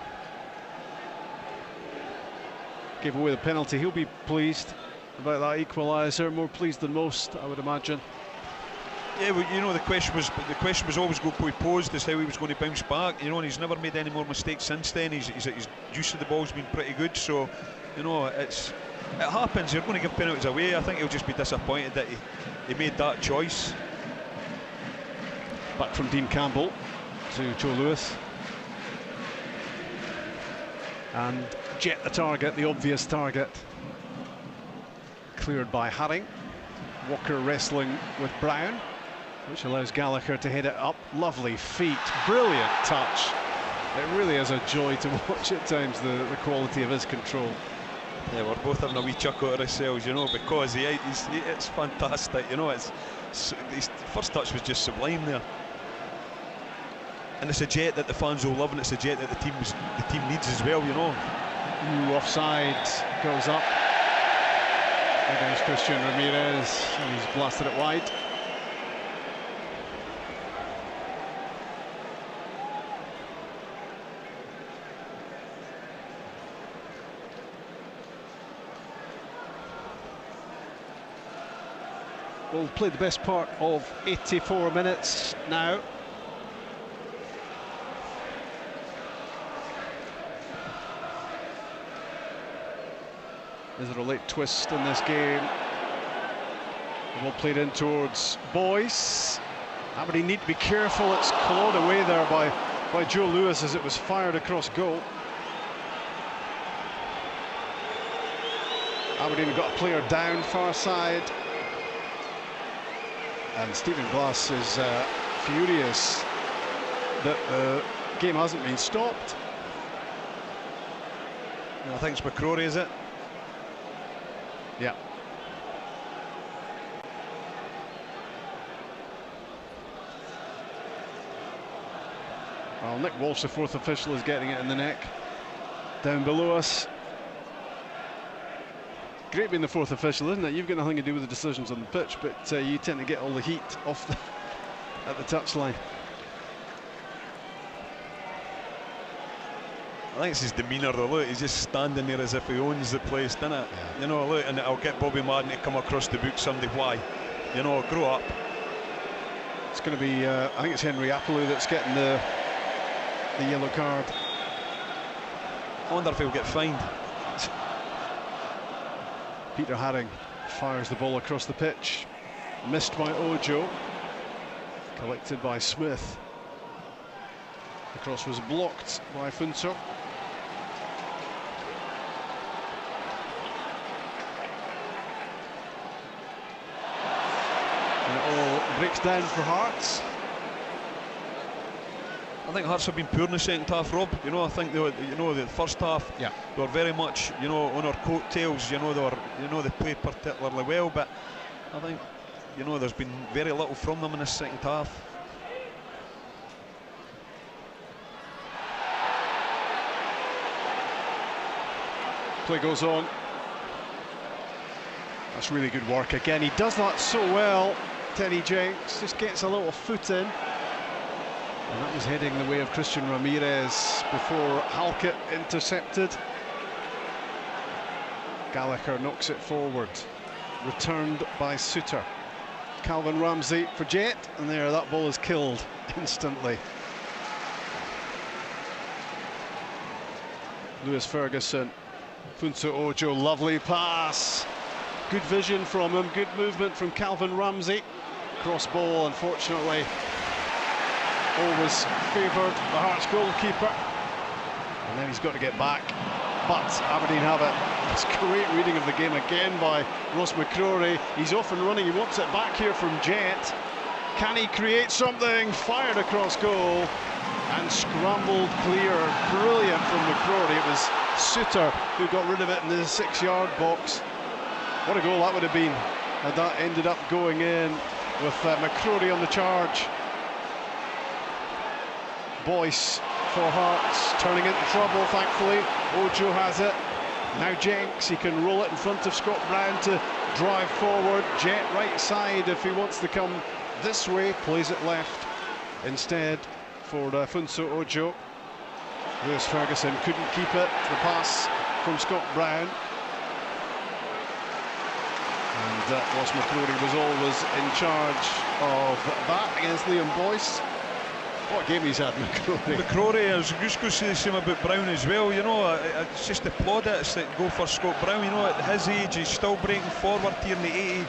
Gave away the penalty. He'll be pleased about that equaliser, more pleased than most, I would imagine. Yeah, well, you know, the question was always going to be posed as how he was going to bounce back. You know, and he's never made any more mistakes since then. His use of the ball's been pretty good. So, you know, it happens. You're going to give penalties away. I think he'll just be disappointed that he made that choice. Back from Dean Campbell to Joe Lewis. And Jet the target, the obvious target. Cleared by Haring. Walker wrestling with Brown, which allows Gallagher to head it up. Lovely feet, brilliant touch. It really is a joy to watch at times, the quality of his control. Yeah, we're both having a wee chuckle at ourselves, you know, because it's fantastic, you know. His first touch was just sublime there. And it's a Jet that the fans will love, and it's a Jet that the team needs as well, you know. Ooh, offside, goes up against Christian Ramirez. He's blasted it wide. We'll play the best part of 84 minutes now. Is it a late twist in this game? The ball played in towards Boyce. Aberdeen need to be careful. It's clawed away there by Joe Lewis as it was fired across goal. Aberdeen have got a player down far side. And Stephen Glass is furious that the game hasn't been stopped. I think it's McCrory, is it? Yeah. Well, Nick Walsh, the fourth official, is getting it in the neck. Down below us. Great being the fourth official, isn't it? You've got nothing to do with the decisions on the pitch, but you tend to get all the heat off at the touchline. I think it's his demeanour though, look, he's just standing there as if he owns the place, doesn't it? Yeah. You know, look, and I'll get Bobby Madden to come across the book someday. Why? You know, grow up. It's going to be, I think it's Henry Apollo that's getting the yellow card. I wonder if he'll get fined. Peter Haring fires the ball across the pitch. Missed by Ojo. Collected by Smith. The cross was blocked by Funso. And it all breaks down for Hearts. I think Hearts have been poor in the second half, Rob. You know, I think they were, you know, the first half, yeah, they were very much, you know, on our coattails. You know, they played particularly well, but I think, you know, there's been very little from them in the second half. Play goes on. That's really good work again. He does that so well. Teddy Jenks just gets a little foot in. And that was heading the way of Christian Ramirez before Halkett intercepted. Gallagher knocks it forward. Returned by Suter. Calvin Ramsey for Jet, and there, that ball is killed instantly. Lewis Ferguson Funso Ojo, lovely pass. Good vision from him, good movement from Calvin Ramsey. Cross ball, unfortunately, always favoured the Hearts goalkeeper. And then he's got to get back. But Aberdeen have it. It's great reading of the game again by Ross McCrory. He's off and running, he wants it back here from Jet. Can he create something? Fired across goal and scrambled clear. Brilliant from McCrory. It was Suter who got rid of it in the 6-yard box. What a goal that would have been had that ended up going in with McCrory on the charge. Boyce for Hearts, turning into trouble, thankfully. Ojo has it. Now Jenks, he can roll it in front of Scott Brown to drive forward. Jet right side if he wants to come this way, plays it left instead for Funso Ojo. Lewis Ferguson couldn't keep it. The pass from Scott Brown. And Ross McCrory was always in charge of that against Liam Boyce. What a game he's had, McCrory. McCrory, I was just going to say the same about Brown as well. You know, it's just the plaudits that go for Scott Brown. You know, at his age, he's still breaking forward here in the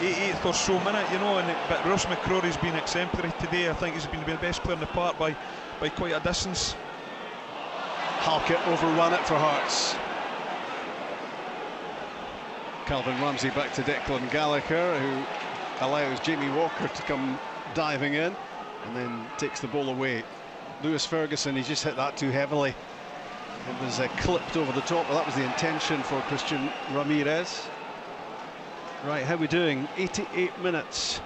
88th or so minute. You know, but Ross McCrory's been exemplary today. I think he's been the best player in the park by quite a distance. Halkett overrun it for Hearts. Calvin Ramsey back to Declan Gallagher, who allows Jamie Walker to come diving in and then takes the ball away. Lewis Ferguson, he just hit that too heavily. It was clipped over the top, but that was the intention for Christian Ramirez. Right, how are we doing? 88 minutes.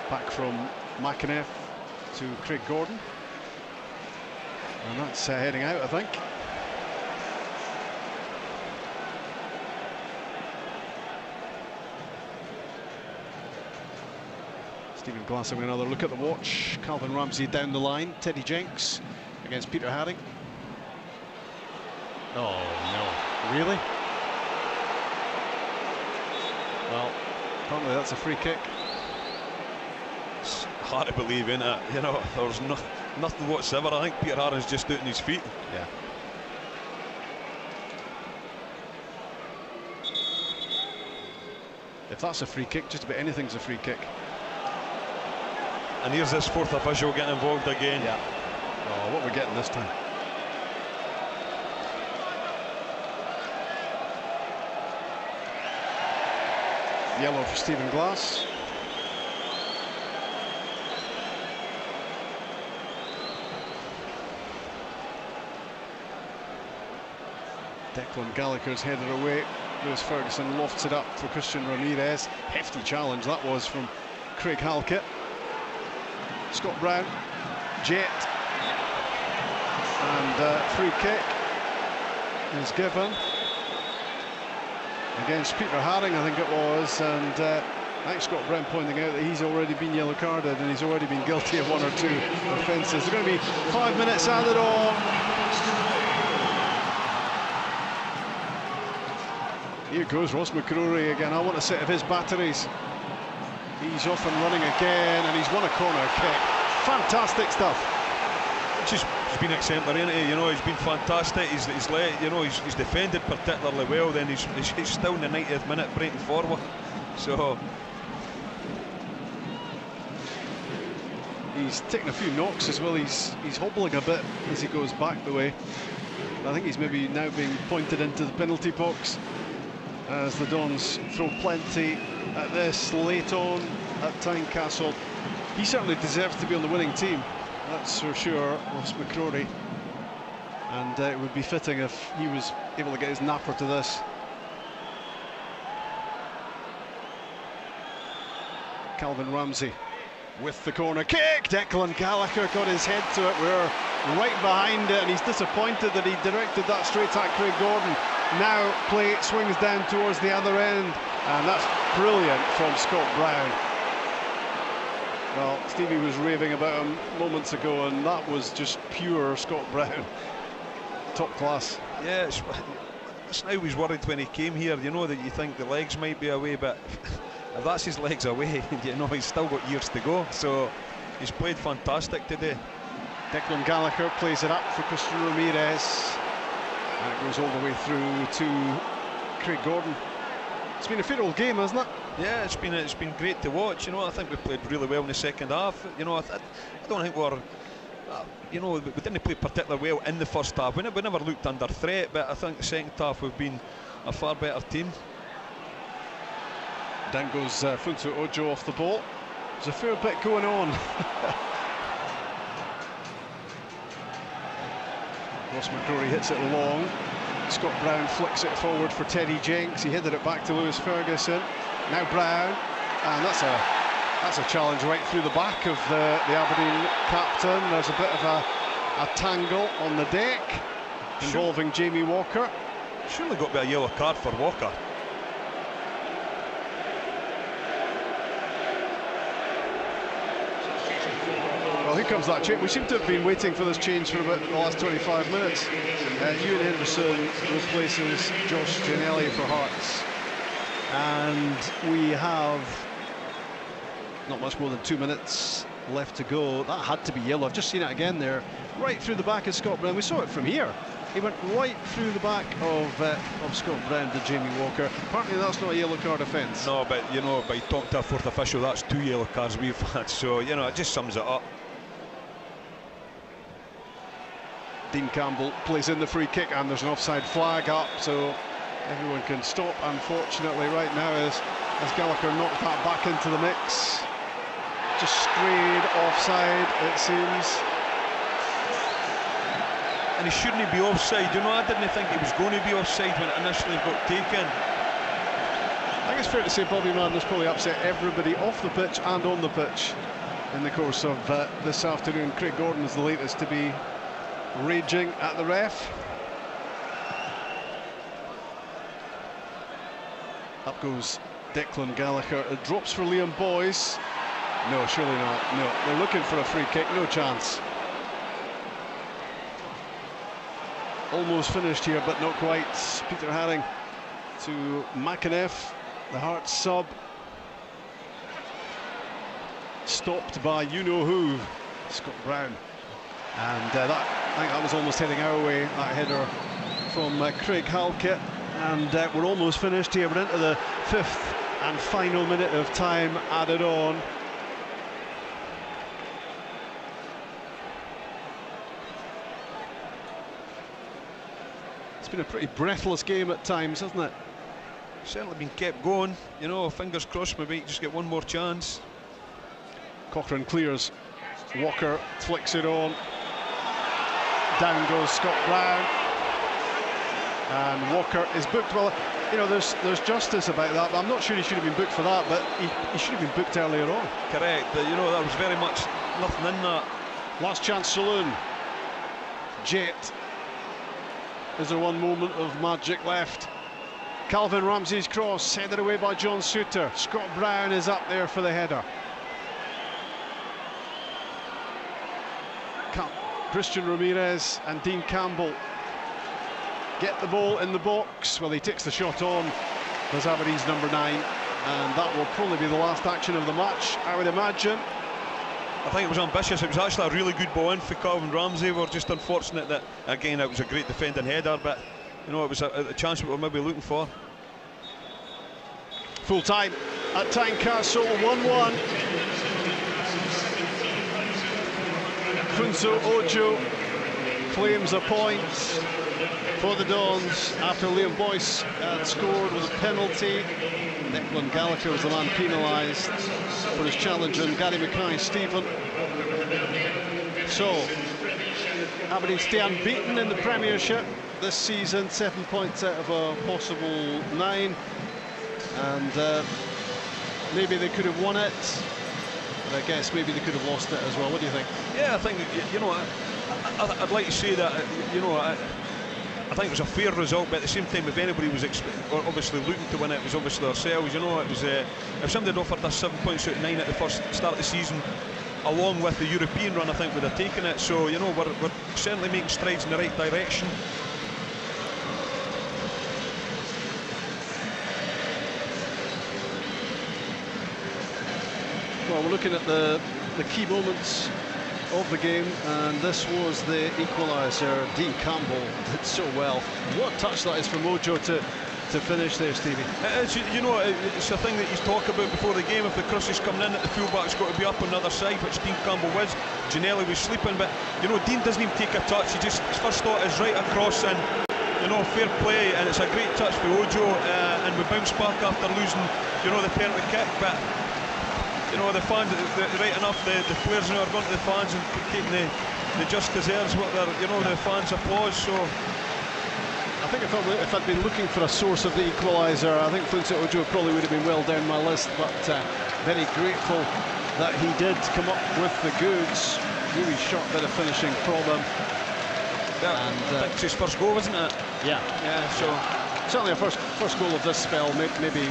Back from McInnes to Craig Gordon. And that's heading out, I think. Stephen Glasser with another look at the watch. Calvin Ramsey down the line. Teddy Jenks against Peter Haring. Oh, no. Really? Well, apparently that's a free kick. It's hard to believe, isn't it? You know, there was nothing whatsoever. I think Peter Haring's just out on his feet. Yeah. If that's a free kick, just about anything's a free kick. And here's this fourth official getting involved again. Yeah. Oh, what we're getting this time. Yellow for Stephen Glass. Declan Gallagher's headed away. Lewis Ferguson lofts it up for Christian Ramirez. Hefty challenge that was from Craig Halkett. Scott Brown, Jet, and free kick is given against Peter Haring, I think it was, and I think Scott Brown pointing out that he's already been yellow carded and he's already been guilty of 1 or 2 offences. There's going to be 5 minutes added on. Here goes Ross McCrory again. I want a set of his batteries. He's off and running again, and he's won a corner kick. Fantastic stuff. He's been exemplary, isn't he? You know, he's been fantastic. He's let, you know, he's defended particularly well. Then he's still in the 90th minute breaking forward. So he's taking a few knocks as well. He's hobbling a bit as he goes back the way. I think he's maybe now being pointed into the penalty box as the Dons throw plenty at this late on at Tynecastle. He certainly deserves to be on the winning team, that's for sure, Ross McCrory. And it would be fitting if he was able to get his napper to this. Calvin Ramsey with the corner kick. Declan Gallagher got his head to it. We're right behind it, and he's disappointed that he directed that straight at Craig Gordon. Now play swings down towards the other end, and that's brilliant from Scott Brown. Well, Stevie was raving about him moments ago, and that was just pure Scott Brown. Top class. yeah, that's now he's worried when he came here. You know that you think the legs might be away, but if that's his legs away, you know, he's still got years to go. So he's played fantastic today. Declan Gallagher plays it up for Christian Ramirez. And it goes all the way through to Craig Gordon. It's been a fair old game, hasn't it? Yeah, it's been great to watch. You know, I think we played really well in the second half. You know, I don't think we're, you know, we didn't play particularly well in the first half. We never looked under threat, but I think the second half we've been a far better team. Down goes Funso Ojo off the ball. There's a fair bit going on. Ross McCrory hits it long. Scott Brown flicks it forward for Teddy Jenks. He headed it back to Lewis Ferguson. Now Brown, and that's a challenge right through the back of the Aberdeen captain. There's a bit of a tangle on the deck involving Jamie Walker. Surely got to be a yellow card for Walker. Well, here comes that change. We seem to have been waiting for this change for about the last 25 minutes. Ewan Henderson replaces Josh Giannelli for Hearts. And we have not much more than 2 minutes left to go. That had to be yellow. I've just seen it again there, right through the back of Scott Brown. We saw it from here. He went right through the back of Scott Brown to Jamie Walker. Apparently that's not a yellow card offence. No, but you know, by talking to a fourth official, that's 2 yellow cards we've had. So you know, it just sums it up. Dean Campbell plays in the free kick, and there's an offside flag up, so everyone can stop. Unfortunately, right now, as Gallagher knocked that back into the mix, just strayed offside, it seems. And he shouldn't be offside. You know, I didn't think he was going to be offside when it initially got taken. I think it's fair to say Bobby Madden's probably upset everybody off the pitch and on the pitch in the course of this afternoon. Craig Gordon is the latest to be raging at the ref. Up goes Declan Gallagher. It drops for Liam Boyce. No, surely not. No, they're looking for a free kick. No chance. Almost finished here, but not quite. Peter Haring to McAneff, the Hearts sub. Stopped by you-know-who, Scott Brown. And I think that was almost heading our way, that header from Craig Halkett. And we're almost finished here. We're into the 5th and final minute of time added on. It's been a pretty breathless game at times, hasn't it? Certainly been kept going. You know, fingers crossed, maybe just get one more chance. Cochrane clears. Walker flicks it on. Down goes Scott Brown, and Walker is booked. Well, you know, there's justice about that, but I'm not sure he should have been booked for that, but he should have been booked earlier on. Correct. You know, there was very much nothing in that. Last chance saloon. Jet. Is there one moment of magic left? Calvin Ramsey's cross, headed away by John Suter. Scott Brown is up there for the header. Christian Ramirez and Dean Campbell get the ball in the box. Well, he takes the shot on. There's Aberdeen's number 9, and that will probably be the last action of the match, I would imagine. I think it was ambitious. It was actually a really good ball in for Calvin Ramsey. We're just unfortunate that, again, it was a great defending header, but you know, it was a chance we were maybe looking for. Full time at Tynecastle, 1-1. Funso Ojo claims a point for the Dons after Liam Boyce had scored with a penalty. Declan Gallagher was the man penalised for his challenge on Gary Mackay-Stephen. So, Aberdeen stay unbeaten in the Premiership this season, 7 points out of a possible 9. And maybe they could have won it. I guess maybe they could have lost it as well. What do you think? Yeah, I think, you know, I'd like to say that, you know, I think it was a fair result, but at the same time, if anybody was obviously looking to win it, it was obviously ourselves. You know, it was if somebody had offered us 7 points out of 9 at the first start of the season, along with the European run, I think we'd have taken it. So, you know, we're certainly making strides in the right direction. Well, we're looking at the key moments of the game, and this was the equaliser. Dean Campbell did so well. What touch that is from Ojo to finish there, Stevie. It's, you know, it's a thing that you talk about before the game. If the cross is coming in, the fullback's got to be up on the other side, which Dean Campbell was. Ginnelly was sleeping, but you know, Dean doesn't even take a touch. His first thought is right across, and you know, fair play, and it's a great touch for Ojo, and we bounce back after losing, you know, the penalty kick. But you know, the fans, right enough, the players now are going to the fans and taking the just deserves what they're, you know, the fans' applause. So I think if I'd been looking for a source of the equaliser, I think Funso Ojo probably would have been well down my list, but very grateful that he did come up with the goods. Really sharp bit of finishing from him. Yeah, and I think it's his first goal, isn't it? Yeah. So certainly a first goal of this spell, maybe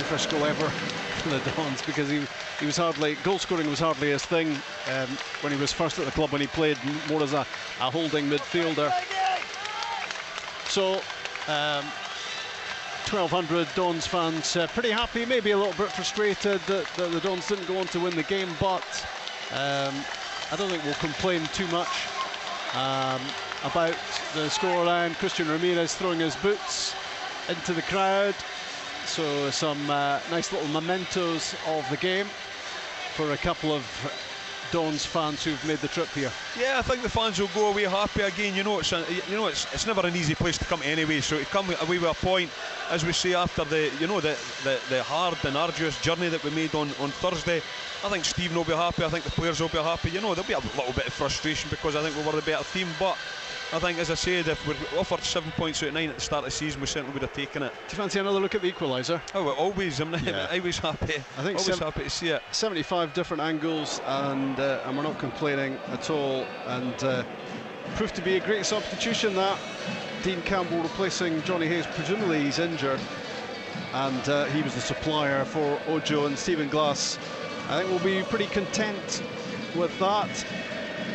first goal ever for the Dons, because he was hardly, goal scoring was hardly his thing when he was first at the club, when he played more as a holding midfielder. So 1,200 Dons fans pretty happy, maybe a little bit frustrated that the Dons didn't go on to win the game, but I don't think we'll complain too much about the scoreline. Christian Ramirez throwing his boots into the crowd, so some nice little mementos of the game for a couple of Dons fans who've made the trip here. Yeah, I think the fans will go away happy again. You know, it's never an easy place to come anyway. So to come away with a point, as we say, after the hard and arduous journey that we made on Thursday, I think Stephen will be happy. I think the players will be happy. You know, there'll be a little bit of frustration because I think we were the better team, but I think, as I said, if we're offered 7 points out of 9 at the start of the season, we certainly would have taken it. Do you fancy another look at the equaliser? Oh, well, always. I'm always happy. I think always happy to see it. 75 different angles, and we're not complaining at all. And proved to be a great substitution, that Dean Campbell replacing Johnny Hayes. Presumably he's injured, and he was the supplier for Ojo and Stephen Glass. I think we'll be pretty content with that.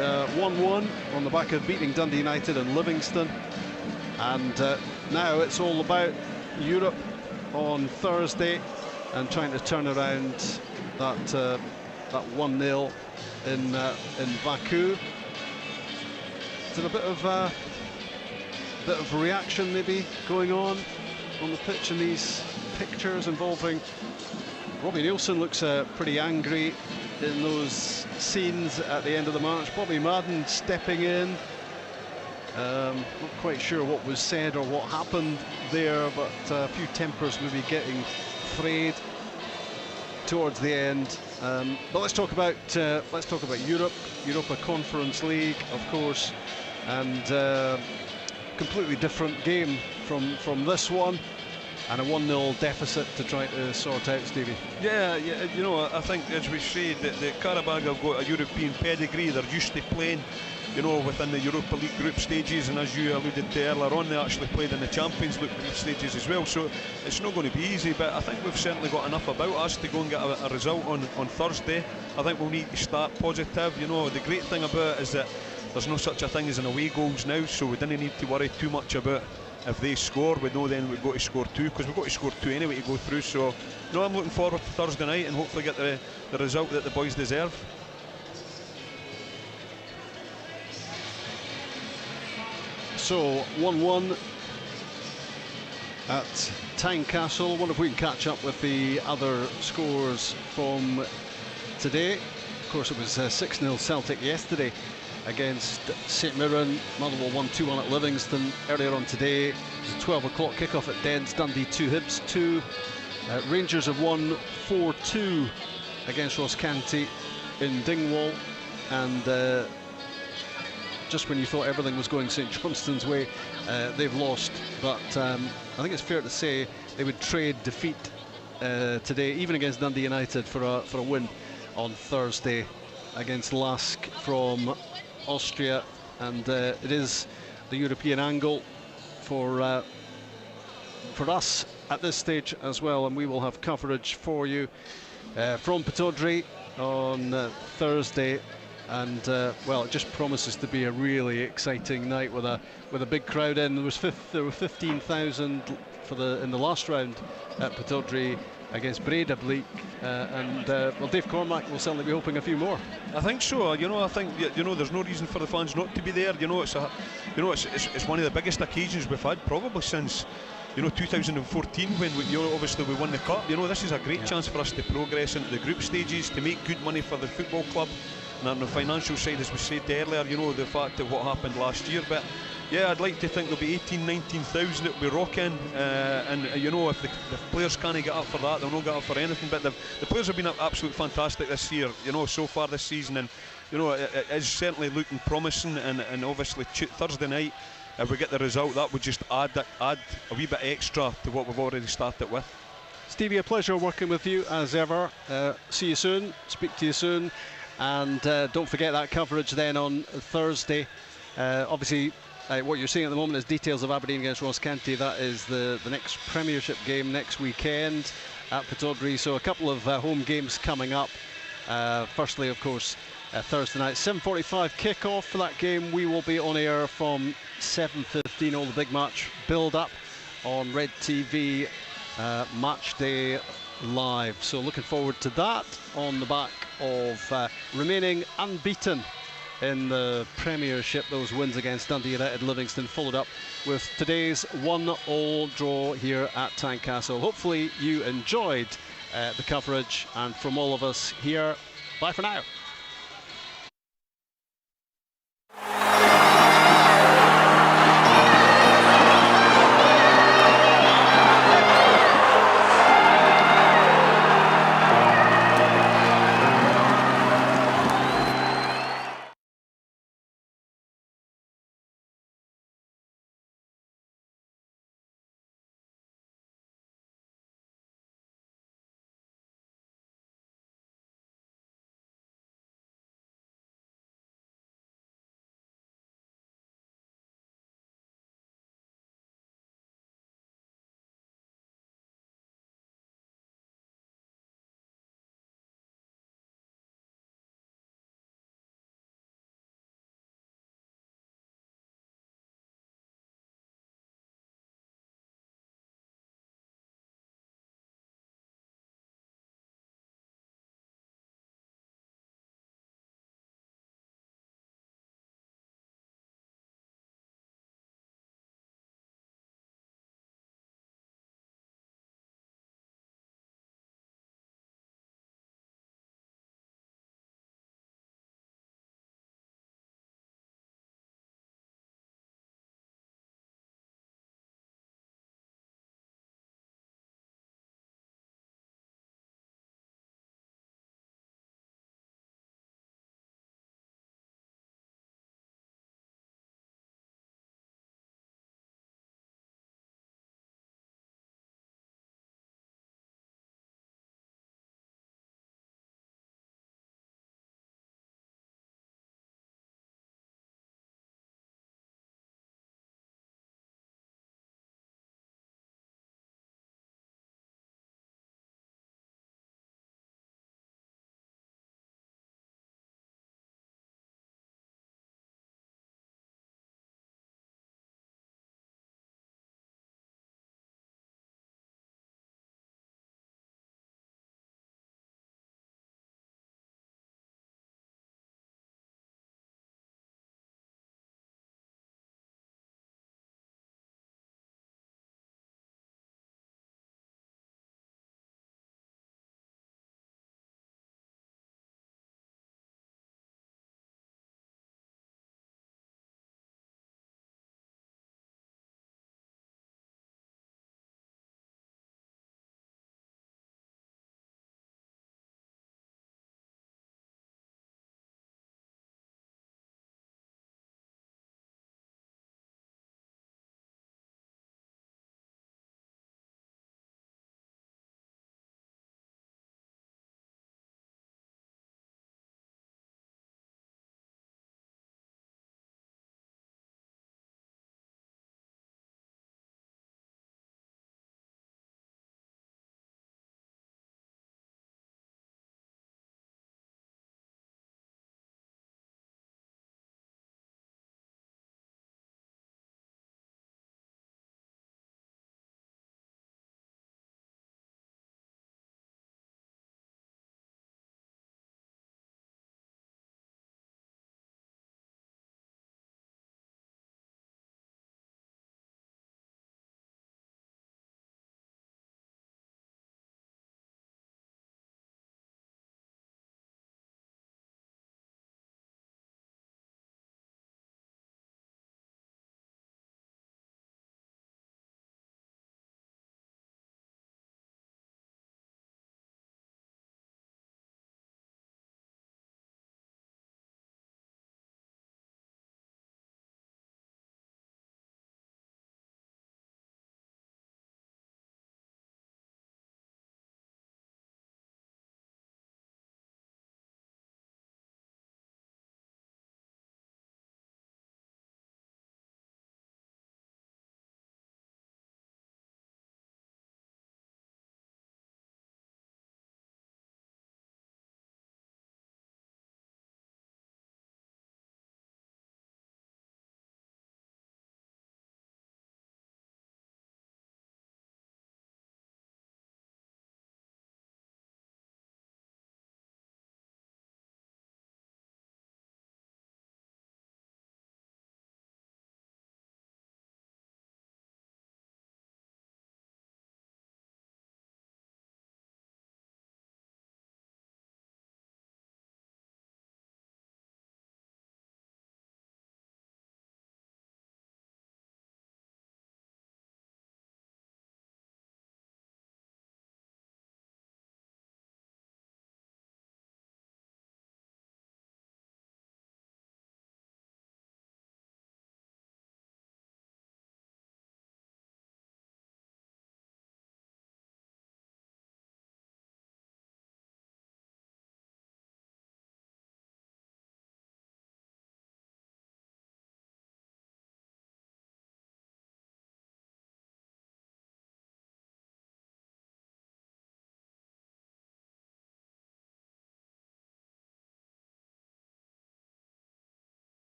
1-1 on the back of beating Dundee United and Livingston, and now it's all about Europe on Thursday and trying to turn around that 1-0 in Baku. Is there a bit of reaction maybe going on the pitch in these pictures involving Robbie Nielsen? Looks pretty angry in those scenes at the end of the match. Bobby Madden stepping in. Not quite sure what was said or what happened there, but a few tempers maybe getting frayed towards the end. But let's talk about Europe, Europa Conference League, of course, and completely different game from this one. And a 1-0 deficit to try to sort out, Stevie. Yeah, you know, I think, as we said, the Karabag have got a European pedigree. They're used to playing, you know, within the Europa League group stages, and as you alluded to earlier on, they actually played in the Champions League group stages as well. So it's not going to be easy, but I think we've certainly got enough about us to go and get a result on Thursday. I think we'll need to start positive. You know, the great thing about it is that there's no such a thing as an away goals now, so we didn't need to worry too much about if they score. We know then we've got to score 2, because we've got to score 2 anyway to go through. So no, I'm looking forward to Thursday night and hopefully get the result that the boys deserve. So 1-1 at Tynecastle. Wonder if we can catch up with the other scores from today. Of course, it was 6-0 Celtic yesterday against St Mirren. Motherwell won 2-1 at Livingston. Earlier on today, it was a 12 o'clock kickoff at Dens. Dundee 2, Hibs 2. Rangers have won 4-2 against Ross County in Dingwall, and just when you thought everything was going St Johnstone's way, they've lost. But I think it's fair to say they would trade defeat today, even against Dundee United, for a win on Thursday against Lask from Austria. And it is the European angle for us at this stage as well, and we will have coverage for you from Pittodrie on Thursday. And well, it just promises to be a really exciting night with a big crowd in. There were 15,000 in the last round at Pittodrie, against Breidablik, and well, Dave Cormack will certainly be hoping a few more. I think so. I think there's no reason for the fans not to be there. It's one of the biggest occasions we've had probably since 2014, when obviously we won the cup. This is a great chance for us to progress into the group stages, to make good money for the football club, and on the financial side, as we said earlier, the fact of what happened last year. But yeah, I'd like to think there'll be 18,000-19,000 it'll be rocking, and if the players can't get up for that, they'll not get up for anything. But the players have been absolutely fantastic this year, so far this season, and it is certainly looking promising. And obviously Thursday night, if we get the result, that would just add a wee bit extra to what we've already started with. Stevie, a pleasure working with you as ever. See you soon, speak to you soon, and don't forget that coverage then on Thursday. Obviously, what you're seeing at the moment is details of Aberdeen against Ross County. That is the next Premiership game next weekend at Pittodrie. So a couple of home games coming up. Firstly, of course, Thursday night, 7:45 kick-off for that game. We will be on air from 7:15, all the big match build-up on Red TV Match Day Live. So looking forward to that on the back of remaining unbeaten in the Premiership. Those wins against Dundee United, Livingston, followed up with today's 1-1 draw here at Tynecastle. Hopefully you enjoyed the coverage, and from all of us here, bye for now.